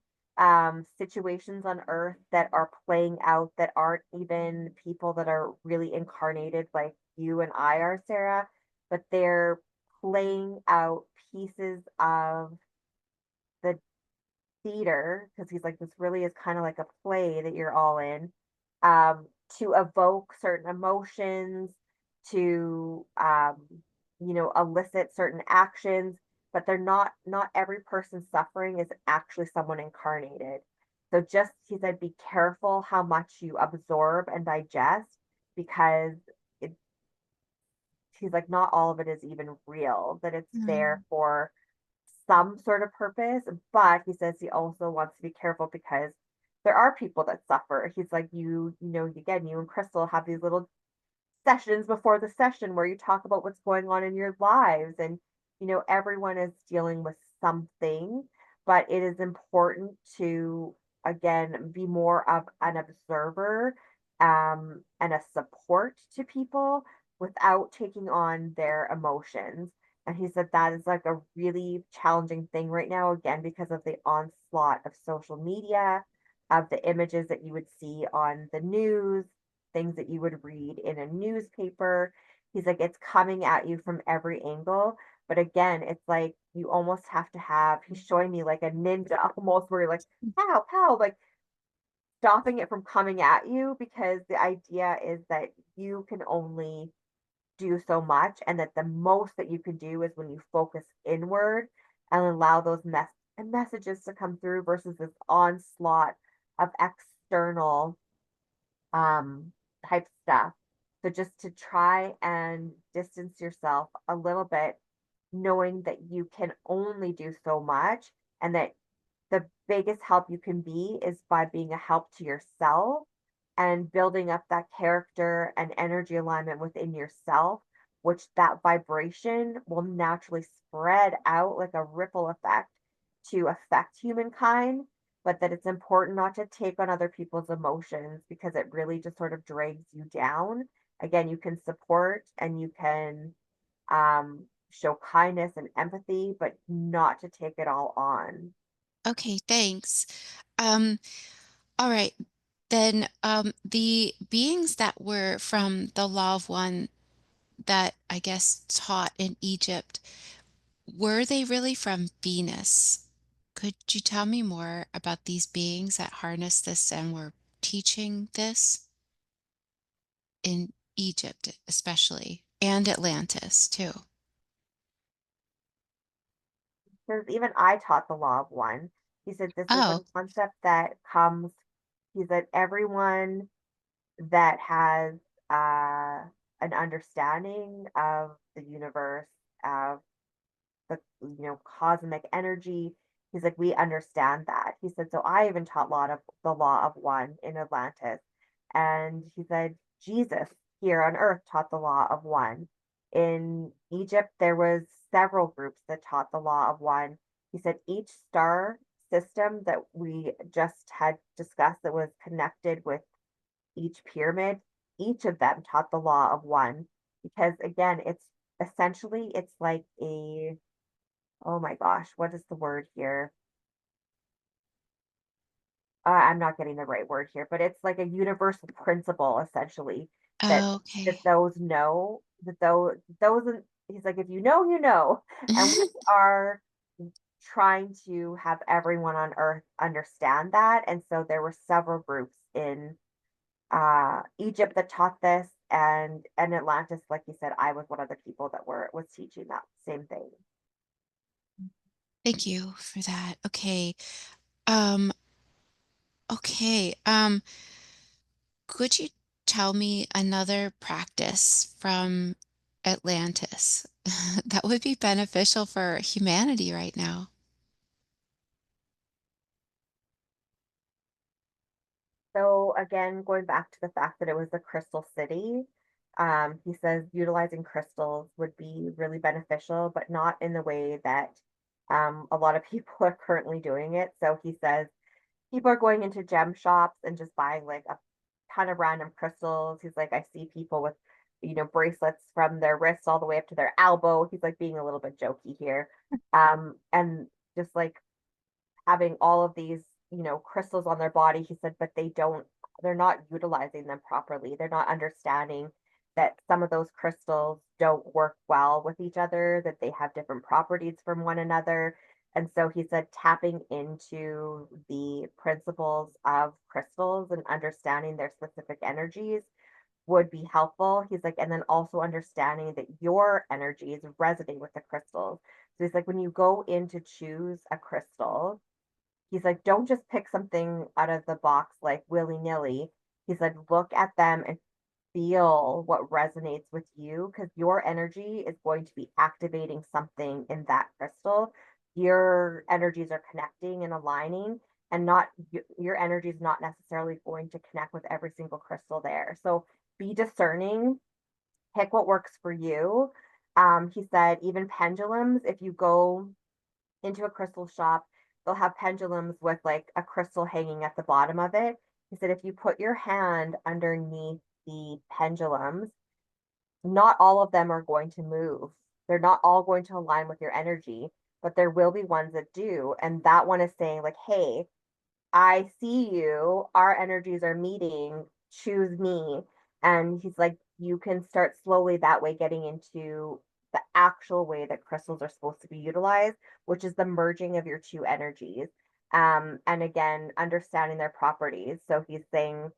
situations on Earth that are playing out that aren't even people that are really incarnated like you and I are, Sarah, but they're playing out pieces of the theater because he's like, this really is kind of like a play that you're all in, um, to evoke certain emotions, to elicit certain actions, but they're not every person suffering is actually someone incarnated. So just he said, be careful how much you absorb and digest because it, he's like, not all of it is even real, that it's there Mm. for some sort of purpose, but he says he also wants to be careful because there are people that suffer. He's like, again, you and Crystal have these little sessions before the session where you talk about what's going on in your lives. And, everyone is dealing with something, but it is important to, again, be more of an observer, and a support to people without taking on their emotions. And he said that is like a really challenging thing right now, again, because of the onslaught of social media, of the images that you would see on the news, things that you would read in a newspaper. He's like, it's coming at you from every angle. But again, it's like you almost have to have, he's showing me like a ninja almost where you're like, pow, pow, like stopping it from coming at you because the idea is that you can only do so much and that the most that you can do is when you focus inward and allow those messages to come through versus this onslaught of external um, type stuff. So just to try and distance yourself a little bit, knowing that you can only do so much and that the biggest help you can be is by being a help to yourself and building up that character and energy alignment within yourself, which that vibration will naturally spread out like a ripple effect to affect humankind. But that it's important not to take on other people's emotions because it really just sort of drags you down. Again, you can support and you can show kindness and empathy, but not to take it all on. Okay, thanks. Um, all right. Then the beings that were from the Law of One that I guess taught in Egypt, were they really from Venus? Could you tell me more about these beings that harnessed this and were teaching this in Egypt, especially, and Atlantis too? Because even I taught the law of one. He said this is a Oh, concept that comes, he said everyone that has an understanding of the universe, of the cosmic energy. He's like, we understand that. He said, so I even taught lot of the law of one in Atlantis. And he said, Jesus here on earth taught the law of one. In Egypt, there was several groups that taught the law of one. He said each star system that we just had discussed that was connected with each pyramid, each of them taught the law of one. Because again, it's like a, oh my gosh, what is the word here? I'm not getting the right word here, but it's like a universal principle essentially that okay. those know that those he's like, if you know, you know. And we are trying to have everyone on earth understand that. And so there were several groups in Egypt that taught this, and Atlantis, like you said, I was one of the people that were was teaching that same thing. Thank you for that. Okay. Okay. Could you tell me another practice from Atlantis that would be beneficial for humanity right now? So again, going back to the fact that it was a crystal city, he says utilizing crystals would be really beneficial, but not in the way that a lot of people are currently doing it. So he says people are going into gem shops and just buying like a ton of random crystals. He's like, I see people with, bracelets from their wrists all the way up to their elbow. He's like being a little bit jokey here. And just like having all of these, crystals on their body. He said, but they're not utilizing them properly. They're not understanding that some of those crystals don't work well with each other, that they have different properties from one another. And so he said, tapping into the principles of crystals and understanding their specific energies would be helpful. He's like, and then also understanding that your energies resonate with the crystals. So he's like, when you go in to choose a crystal, he's like, don't just pick something out of the box like willy nilly. He said, look at them and feel what resonates with you because your energy is going to be activating something in that crystal. Your energies are connecting and aligning, and not your energy is not necessarily going to connect with every single crystal there. So be discerning, pick what works for you. He said, even pendulums, if you go into a crystal shop, they'll have pendulums with like a crystal hanging at the bottom of it. He said if you put your hand underneath the pendulums, not all of them are going to move. They're not all going to align with your energy, but there will be ones that do. And that one is saying, like, hey, I see you, our energies are meeting, choose me. And he's like, you can start slowly that way getting into the actual way that crystals are supposed to be utilized, which is the merging of your two energies. And again, understanding their properties. So he's saying,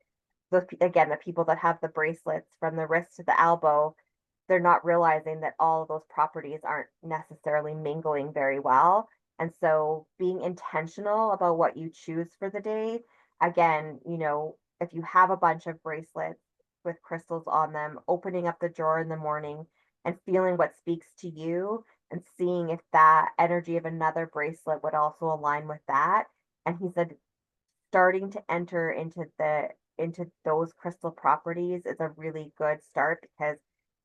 again, the people that have the bracelets from the wrist to the elbow, they're not realizing that all of those properties aren't necessarily mingling very well. And so being intentional about what you choose for the day, again, if you have a bunch of bracelets with crystals on them, opening up the drawer in the morning and feeling what speaks to you and seeing if that energy of another bracelet would also align with that. And he said, starting to enter into those crystal properties is a really good start because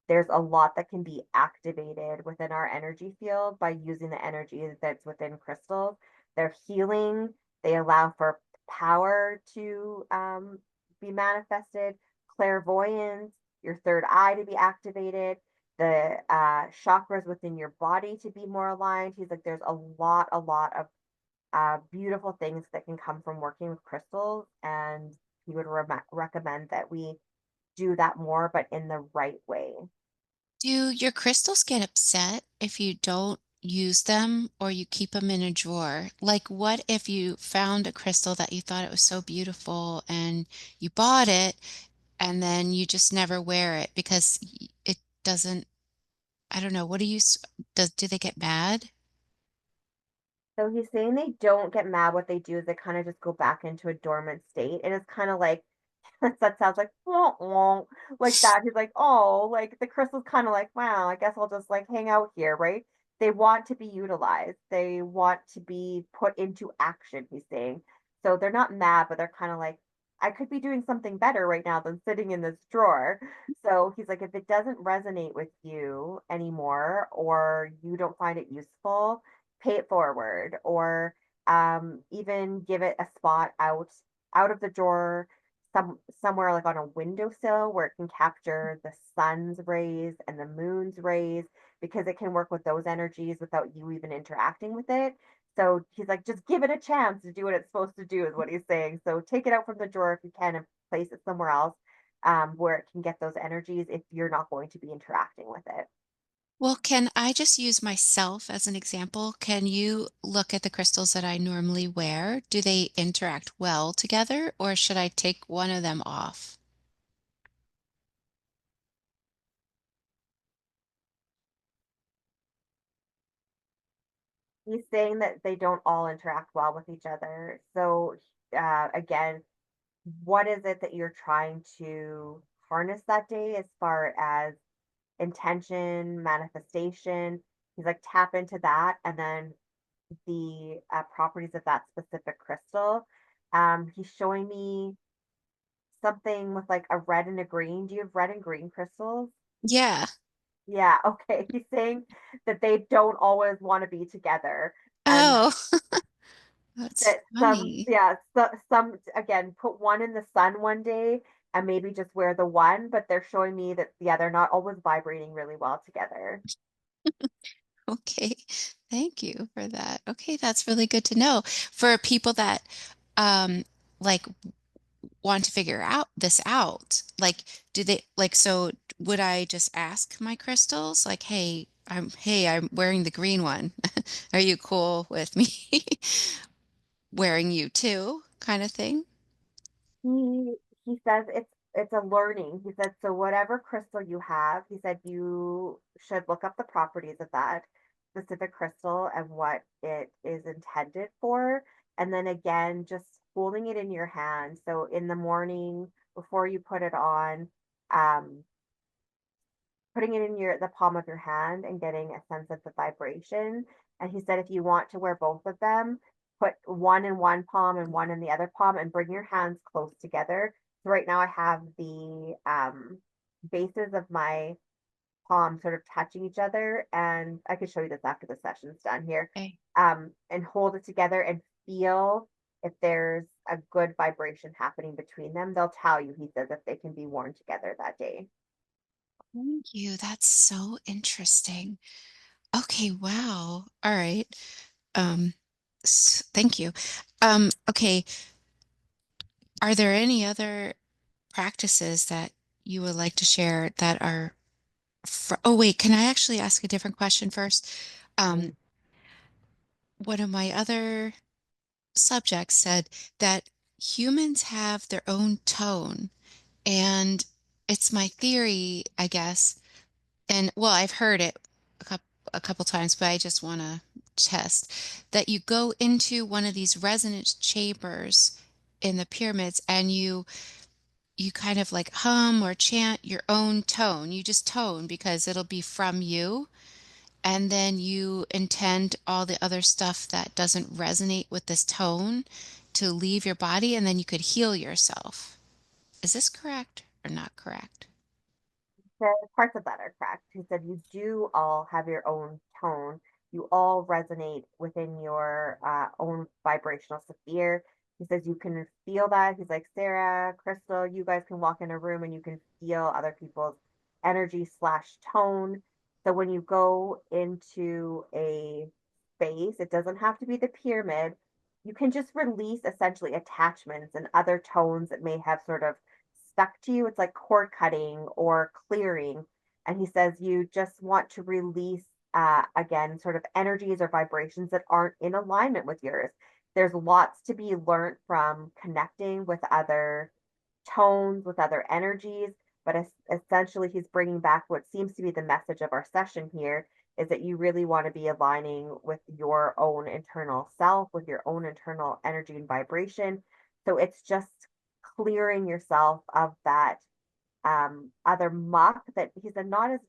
there's a lot that can be activated within our energy field by using the energy that's within crystals. They're healing, they allow for power to be manifested, clairvoyance, your third eye to be activated, the chakras within your body to be more aligned. He's like, there's a lot of beautiful things that can come from working with crystals. And he would recommend that we do that more, but in the right way. Do your crystals get upset if you don't use them or you keep them in a drawer? Like, what if you found a crystal that you thought it was so beautiful and you bought it and then you just never wear it because it doesn't, I don't know, what do you, do they get mad? So he's saying they don't get mad. What they do is they kind of just go back into a dormant state. And it's kind of like, that sounds like, wonk, wonk, like that. He's like, oh, like the crystal's kind of like, wow, I guess I'll just like hang out here, right? They want to be utilized. They want to be put into action, he's saying. So they're not mad, but they're kind of like, I could be doing something better right now than sitting in this drawer. So he's like, if it doesn't resonate with you anymore, or you don't find it useful, pay it forward, or even give it a spot out of the drawer, somewhere like on a windowsill where it can capture the sun's rays and the moon's rays, because it can work with those energies without you even interacting with it. So he's like, just give it a chance to do what it's supposed to do, is what he's saying. So take it out from the drawer if you can and place it somewhere else, where it can get those energies if you're not going to be interacting with it. Well, can I just use myself as an example? Can you look at the crystals that I normally wear? Do they interact well together, or should I take one of them off? He's saying that they don't all interact well with each other. So again, what is it that you're trying to harness that day as far as intention, manifestation. He's like, tap into that, and then the properties of that specific crystal. He's showing me something with like a red and a green. Do you have red and green crystals? Yeah. Yeah, okay. He's saying that they don't always want to be together. And Oh, that's that some, funny. yeah, some, again, put one in the sun one day and maybe just wear the one, but they're showing me that, yeah, they're not always vibrating really well together. Okay. Thank you for that. Okay, that's really good to know. For people that um like want to figure out this out, like do they like so would I just ask my crystals like, "Hey, I'm wearing the green one. Are you cool with me wearing you too?" kind of thing? He he says it's a learning. He said, so whatever crystal you have, he said you should look up the properties of that specific crystal and what it is intended for. And then again, just holding it in your hand. So in the morning before you put it on, um, putting it in the palm of your hand and getting a sense of the vibration. And he said if you want to wear both of them, put one in one palm and one in the other palm and bring your hands close together. So right now I have the bases of my palms sort of touching each other, and I could show you this after the session's done here. Okay. And hold it together and feel if there's a good vibration happening between them. They'll tell you, he says, if they can be worn together that day. Thank you. That's so interesting. Okay, wow. All right. Um, thank you. Okay, are there any other practices that you would like to share that are oh wait, can I actually ask a different question first? Um, Mm. one of my other subjects said that humans have their own tone, and it's my theory, I guess. And well, I've heard it a couple times, but I just want to test that you go into one of these resonance chambers in the pyramids and you kind of like hum or chant your own tone. You just tone because it'll be from you. And then you intend all the other stuff that doesn't resonate with this tone to leave your body, and then you could heal yourself. Is this correct or not correct? The parts of that are correct. He said you do all have your own tone. You all resonate within your own vibrational sphere. He says you can feel that. He's like, Sarah, Crystal, you guys can walk in a room and you can feel other people's energy slash tone. So when you go into a space, it doesn't have to be the pyramid. You can just release essentially attachments and other tones that may have sort of stuck to you. It's like cord cutting or clearing. And he says you just want to release, again, sort of energies or vibrations that aren't in alignment with yours. There's lots to be learned from connecting with other tones, with other energies. But essentially, he's bringing back what seems to be the message of our session here is that you really want to be aligning with your own internal self, with your own internal energy and vibration. So it's just clearing yourself of that other muck that he said not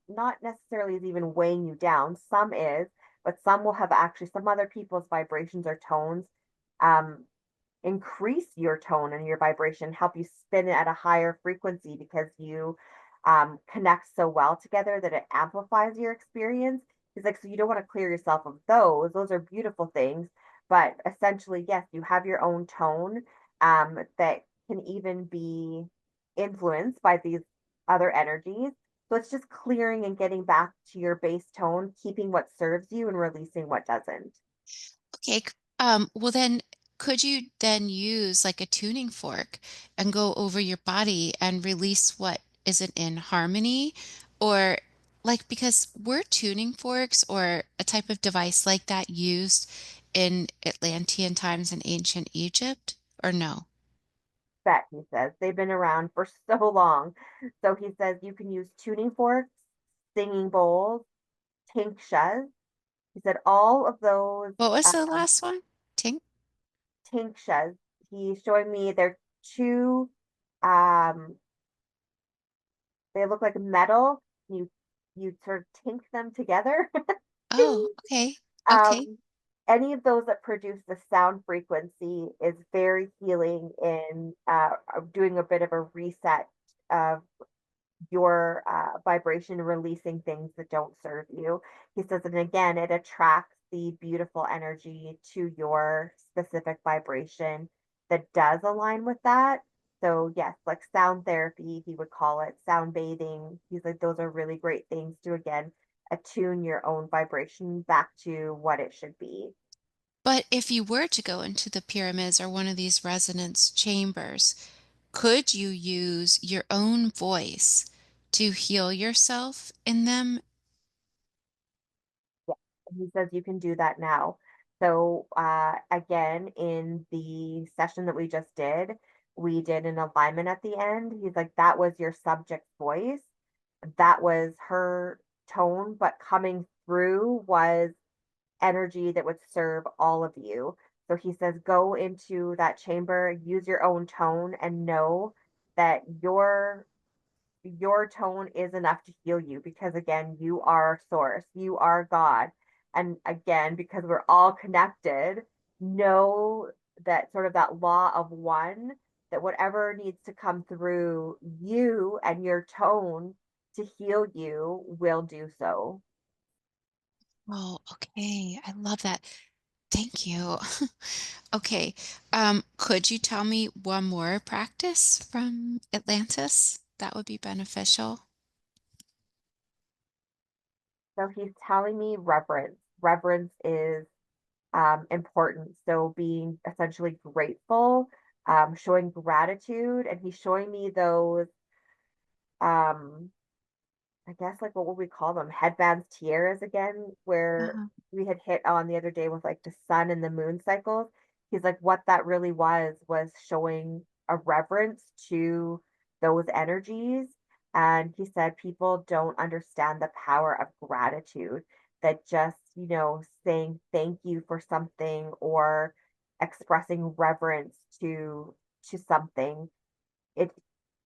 necessarily is even weighing you down. Some is, but some will have actually some other people's vibrations or tones um, increase your tone and your vibration, help you spin it at a higher frequency because you connect so well together that it amplifies your experience. He's like, so you don't want to clear yourself of those. Those are beautiful things. But essentially, yes, you have your own tone that can even be influenced by these other energies. So it's just clearing and getting back to your base tone, keeping what serves you and releasing what doesn't. Okay. Well then, could you then use like a tuning fork and go over your body and release what isn't in harmony? Or like, because were tuning forks or a type of device like that used in Atlantean times in ancient Egypt, or no? Bet, he says. They've been around for so long. So he says you can use tuning forks, singing bowls, tinkshas. He said all of those What was the last one? Tink? tinkshas. He's showing me they're two, um, they look like metal. You sort of tink them together. Oh, okay. Okay. Um, any of those that produce the sound frequency is very healing in doing a bit of a reset of your vibration, releasing things that don't serve you. He says, and again, it attracts the beautiful energy to your specific vibration that does align with that. So, yes, like sound therapy, he would call it sound bathing. He's like, those are really great things to, again, attune your own vibration back to what it should be. But if you were to go into the pyramids or one of these resonance chambers, could you use your own voice to heal yourself in them? Yeah. And he says you can do that now. So, again, in the session that we just did, we did an alignment at the end. He's like, that was your subject's voice. That was her tone, but coming through was energy that would serve all of you. So he says, go into that chamber, use your own tone, and know that your tone is enough to heal you because again you are source, you are God, and again because we're all connected, know that sort of that law of one, that whatever needs to come through you and your tone to heal you will do so. Oh, okay. I love that. Thank you. Okay. Could you tell me one more practice from Atlantis that would be beneficial? So he's telling me reverence is important, so being essentially grateful, showing gratitude, and he's showing me those um I guess like what would we call them? Headbands, tiaras again, where Uh-huh. we had hit on the other day with like the sun and the moon cycles. He's like, what that really was showing a reverence to those energies. And he said people don't understand the power of gratitude, that just, saying thank you for something or expressing reverence to something, it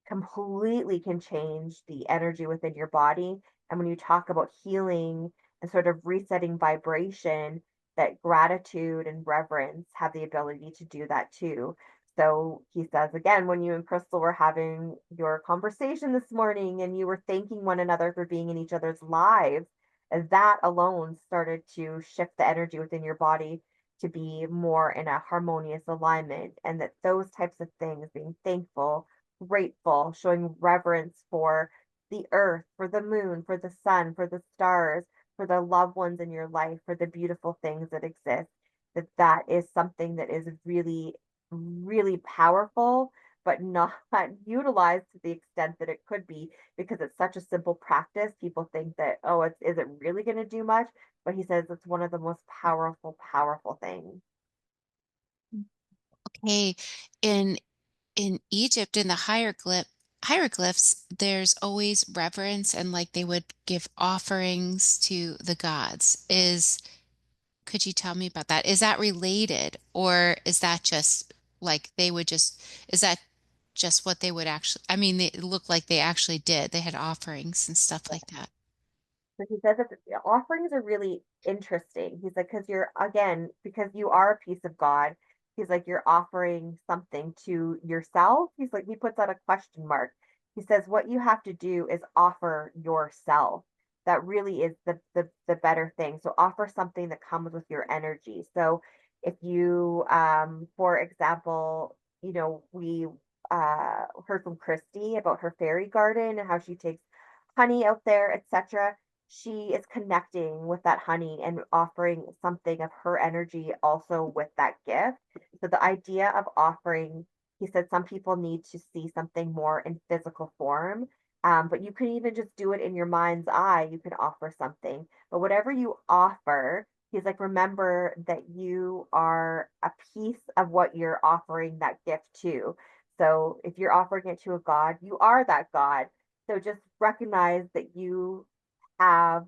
completely can change the energy within your body. And when you talk about healing and sort of resetting vibration, that gratitude and reverence have the ability to do that too. So he says again, when you and Crystal were having your conversation this morning and you were thanking one another for being in each other's lives, that alone started to shift the energy within your body to be more in a harmonious alignment. And that those types of things, being thankful, grateful, showing reverence for the earth, for the moon, for the sun, for the stars, for the loved ones in your life, for the beautiful things that exist, that is something that is really, really powerful, but not utilized to the extent that it could be because it's such a simple practice. People think that, oh, is it really going to do much? But he says it's one of the most powerful, powerful things. Okay. In in Egypt, in the hieroglyphs, there's always reverence and like they would give offerings to the gods. Could you tell me about that? Is that related or is that just like they would just, is that just what they would actually, I mean, they look like they actually did. They had offerings and stuff like that. So he says that the offerings are really interesting. He's like, because you're, again, because you are a piece of God, he's like, you're offering something to yourself. He's like, he puts out a question mark. He says, what you have to do is offer yourself. That really is the better thing. So offer something that comes with your energy. So if you, for example, we heard from Christy about her fairy garden and how she takes honey out there, etc. She is connecting with that honey and offering something of her energy also with that gift. So the idea of offering, he said some people need to see something more in physical form. But you can even just do it in your mind's eye. You can offer something. But whatever you offer, he's like, remember that you are a piece of what you're offering that gift to. So if you're offering it to a God, you are that God. So just recognize that you have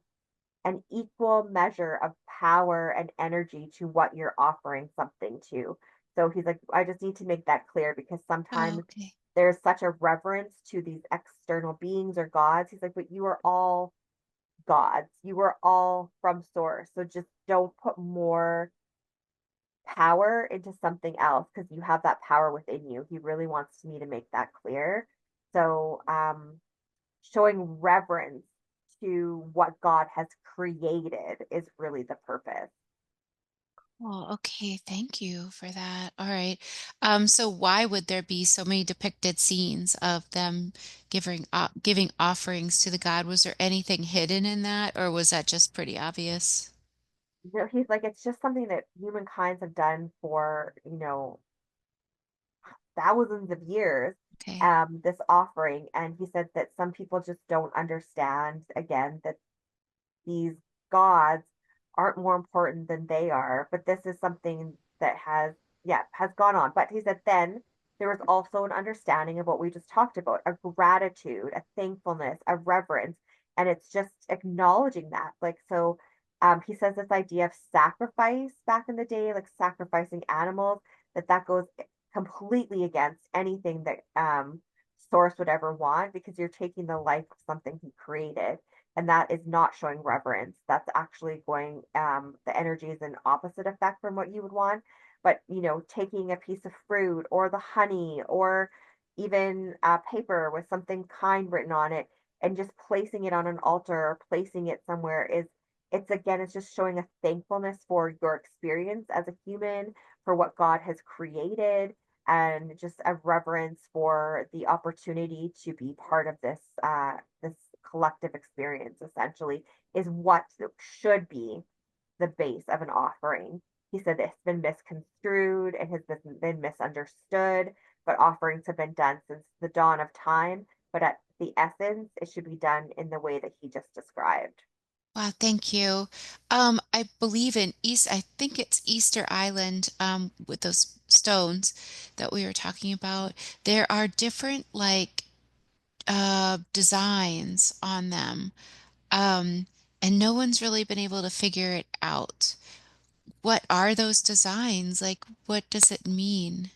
an equal measure of power and energy to what you're offering something to. So he's like, I just need to make that clear because Oh, sometimes okay. there's such a reverence to these external beings or gods. He's like, but you are all gods. You are all from source. So just don't put more power into something else because you have that power within you. He really wants me to make that clear. So, showing reverence to what God has created is really the purpose. Oh, okay. Thank you for that. All right. So why would there be so many depicted scenes of them giving offerings to the god? Was there anything hidden in that, or was that just pretty obvious? He's like, it's just something that humankinds have done for, thousands of years, Okay. this offering. And he said that some people just don't understand, again, that these gods aren't more important than they are. But this is something that has gone on. But he said then there was also an understanding of what we just talked about, a gratitude, a thankfulness, a reverence. And it's just acknowledging that. Like, so he says this idea of sacrifice back in the day, like sacrificing animals, that goes completely against anything that Source would ever want because you're taking the life of something he created and that is not showing reverence. That's actually going, the energy is an opposite effect from what you would want. But, taking a piece of fruit or the honey or even paper with something kind written on it and just placing it on an altar or placing it somewhere it's just showing a thankfulness for your experience as a human, for what God has created, and just a reverence for the opportunity to be part of this collective experience essentially is what should be the base of an offering. He said it's been misconstrued and has been misunderstood, but offerings have been done since the dawn of time. But at the essence, it should be done in the way that he just described. Wow, thank you. I believe in I think it's Easter Island, with those stones that we were talking about. There are different like designs on them. Um, and no one's really been able to figure it out. What are those designs? Like, what does it mean?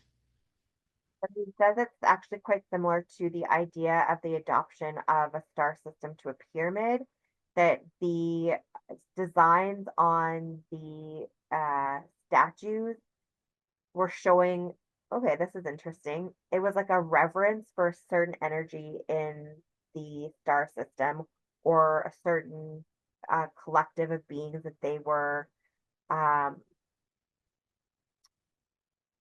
But he says it's actually quite similar to the idea of the adoption of a star system to a pyramid, that the designs on the statues were showing, okay, this is interesting. It was like a reverence for a certain energy in the star system or a certain collective of beings that they were um,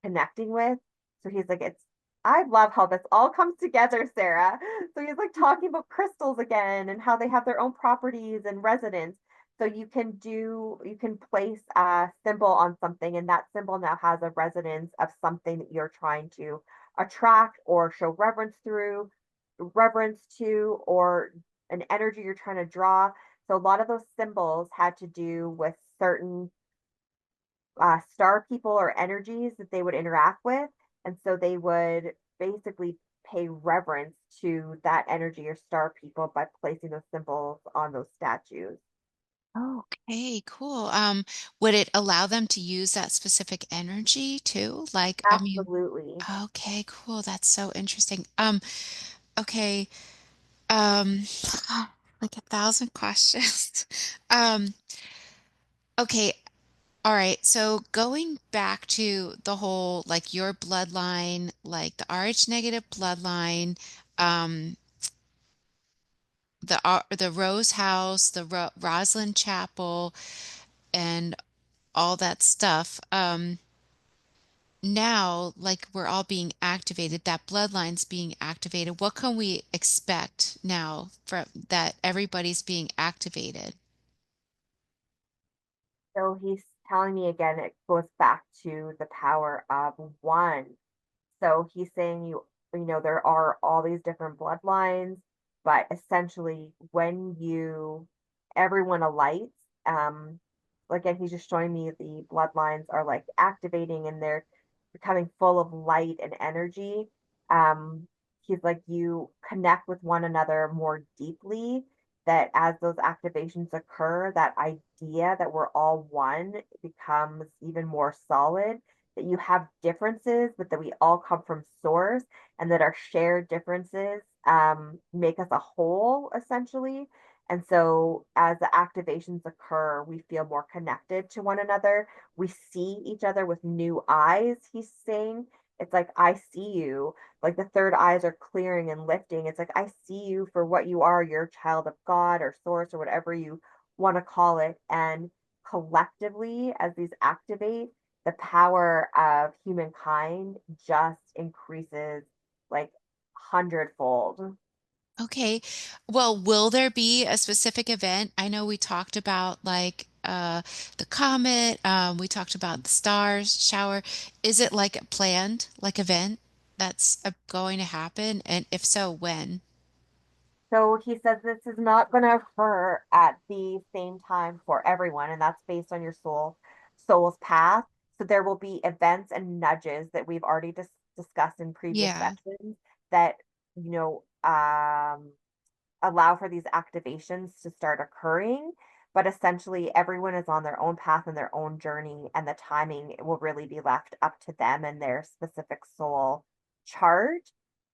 connecting with. So he's like, I love how this all comes together, Sarah. So he's like talking about crystals again and how they have their own properties and resonance. So you can place a symbol on something, and that symbol now has a resonance of something that you're trying to attract or show reverence to, or an energy you're trying to draw. So a lot of those symbols had to do with certain star people or energies that they would interact with. And so they would basically pay reverence to that energy or star people by placing those symbols on those statues. Okay, cool. Would it allow them to use that specific energy too? Like, I mean, Absolutely. okay, cool. That's so interesting. Okay. Like 1,000 questions. Um, okay. All right. So going back to the whole, like your bloodline, like the RH negative bloodline, um, the Rose House, the Roslyn Chapel, and all that stuff. Now, like we're all being activated, that bloodline's being activated. What can we expect now from that everybody's being activated? So he's telling me again, it goes back to the power of one. So he's saying there are all these different bloodlines, but essentially when everyone alights, again, he's just showing me the bloodlines are like activating and they're becoming full of light and energy. He's like you connect with one another more deeply, that as those activations occur, that idea that we're all one becomes even more solid, that you have differences, but that we all come from source, and that our shared differences make us a whole, essentially. And so, as the activations occur, we feel more connected to one another. We see each other with new eyes, he's saying. It's like, I see you. Like the third eyes are clearing and lifting. It's like, I see you for what you are. You're a child of God or source or whatever you want to call it. And collectively, as these activate, the power of humankind just increases like hundredfold. Okay. Well, will there be a specific event? I know we talked about like the comet, we talked about the stars shower. Is it like a planned like event that's going to happen? And if so, when? So he says this is not going to occur at the same time for everyone, and that's based on your soul's path. So there will be events and nudges that we've already discussed in previous Yeah. sessions that, you know, allow for these activations to start occurring. But essentially, everyone is on their own path and their own journey, and the timing will really be left up to them and their specific soul charge.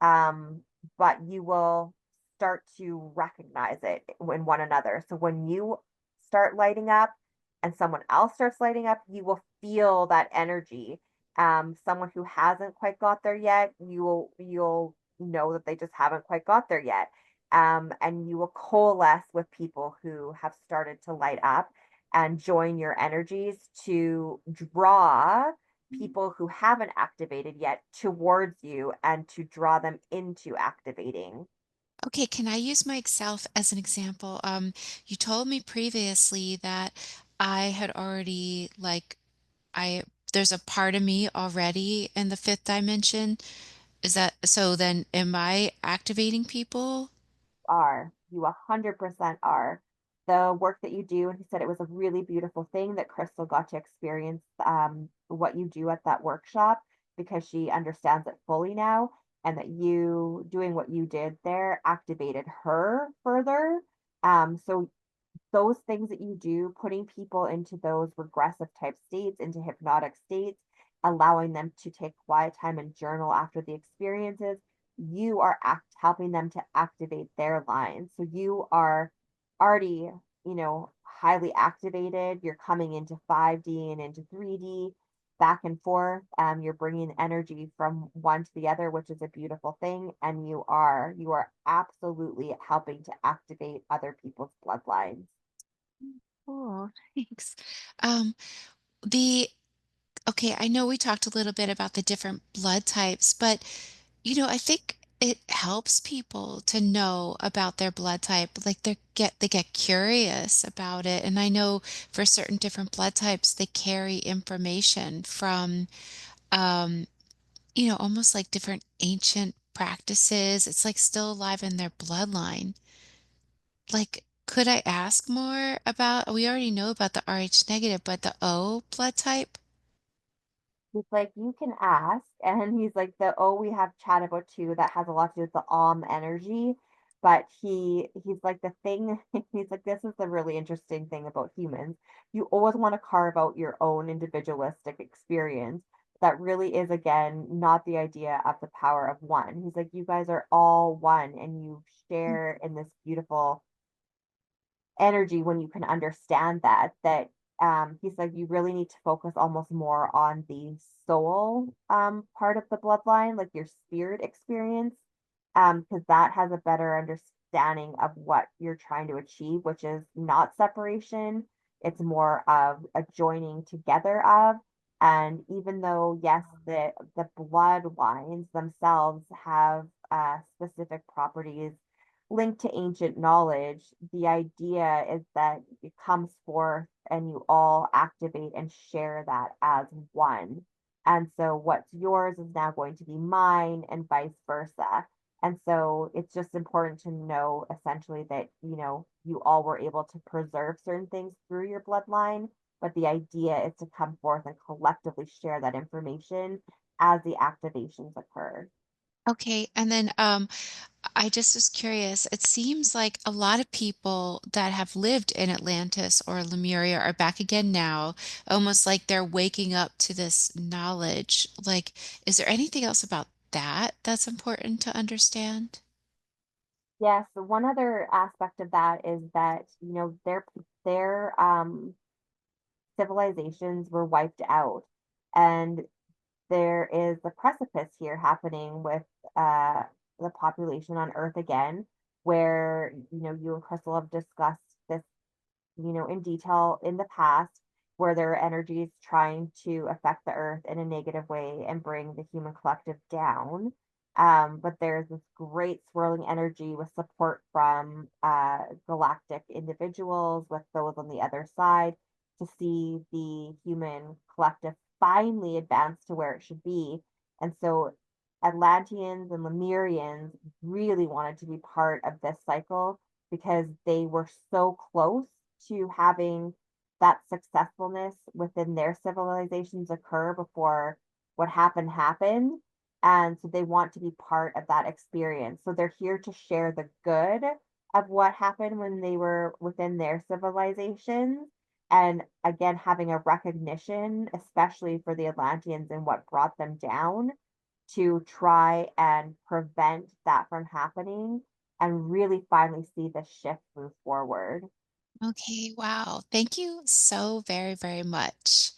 Um, but you will start to recognize it in one another. So when you start lighting up and someone else starts lighting up, you will feel that energy. Someone who hasn't quite got there yet, you'll know that they just haven't quite got there yet, and you will coalesce with people who have started to light up and join your energies to draw people who haven't activated yet towards you and to draw them into activating. Okay, can I use myself as an example? You told me previously that I had already I there's a part of me already in the fifth dimension. Is that so then am I activating people? Are. You 100% are. The work that you do, and he said it was a really beautiful thing that Crystal got to experience what you do at that workshop because she understands it fully now, and that you doing what you did there activated her further. So those things that you do, putting people into those regressive type states, into hypnotic states, allowing them to take quiet time and journal after the experiences, you are helping them to activate their lines. So you are already, highly activated. You're coming into 5D and into 3D, back and forth. You're bringing energy from one to the other, which is a beautiful thing. And you are absolutely helping to activate other people's bloodlines. Oh, thanks. Um, the okay, I know we talked a little bit about the different blood types, but I think it helps people to know about their blood type. Like they get curious about it. And I know for certain different blood types, they carry information from um, almost like different ancient practices. It's like still alive in their bloodline. Like, could I ask more about, we already know about the Rh negative, but the O blood type? He's like, you can ask. And he's like, we have chat about too that has a lot to do with the energy. But he's like the thing, he's like, this is the really interesting thing about humans. You always want to carve out your own individualistic experience. That really is again not the idea of the power of one. He's like, you guys are all one and you share in this beautiful energy when you can understand that he's like you really need to focus almost more on the soul part of the bloodline, like your spirit experience, because that has a better understanding of what you're trying to achieve, which is not separation. It's more of a joining together of. And even though, yes, the bloodlines themselves have specific properties linked to ancient knowledge, the idea is that it comes forth and you all activate and share that as one. And so what's yours is now going to be mine and vice versa. And so it's just important to know essentially that, you all were able to preserve certain things through your bloodline, but the idea is to come forth and collectively share that information as the activations occur. Okay, and then I just was curious. It seems like a lot of people that have lived in Atlantis or Lemuria are back again now, almost like they're waking up to this knowledge. Like, is there anything else about that that's important to understand? Yes, one other aspect of that is that, their civilizations were wiped out. And there is a precipice here happening with uh, the population on Earth again, where, you and Crystal have discussed this, in detail in the past, where there are energies trying to affect the earth in a negative way and bring the human collective down. But there's this great swirling energy with support from galactic individuals, with those on the other side, to see the human collective finally advance to where it should be. And so Atlanteans and Lemurians really wanted to be part of this cycle because they were so close to having that successfulness within their civilizations occur before what happened. And so they want to be part of that experience. So they're here to share the good of what happened when they were within their civilizations. And again, having a recognition, especially for the Atlanteans and what brought them down, to try and prevent that from happening and really finally see the shift move forward. Okay, wow. Thank you so very, very much.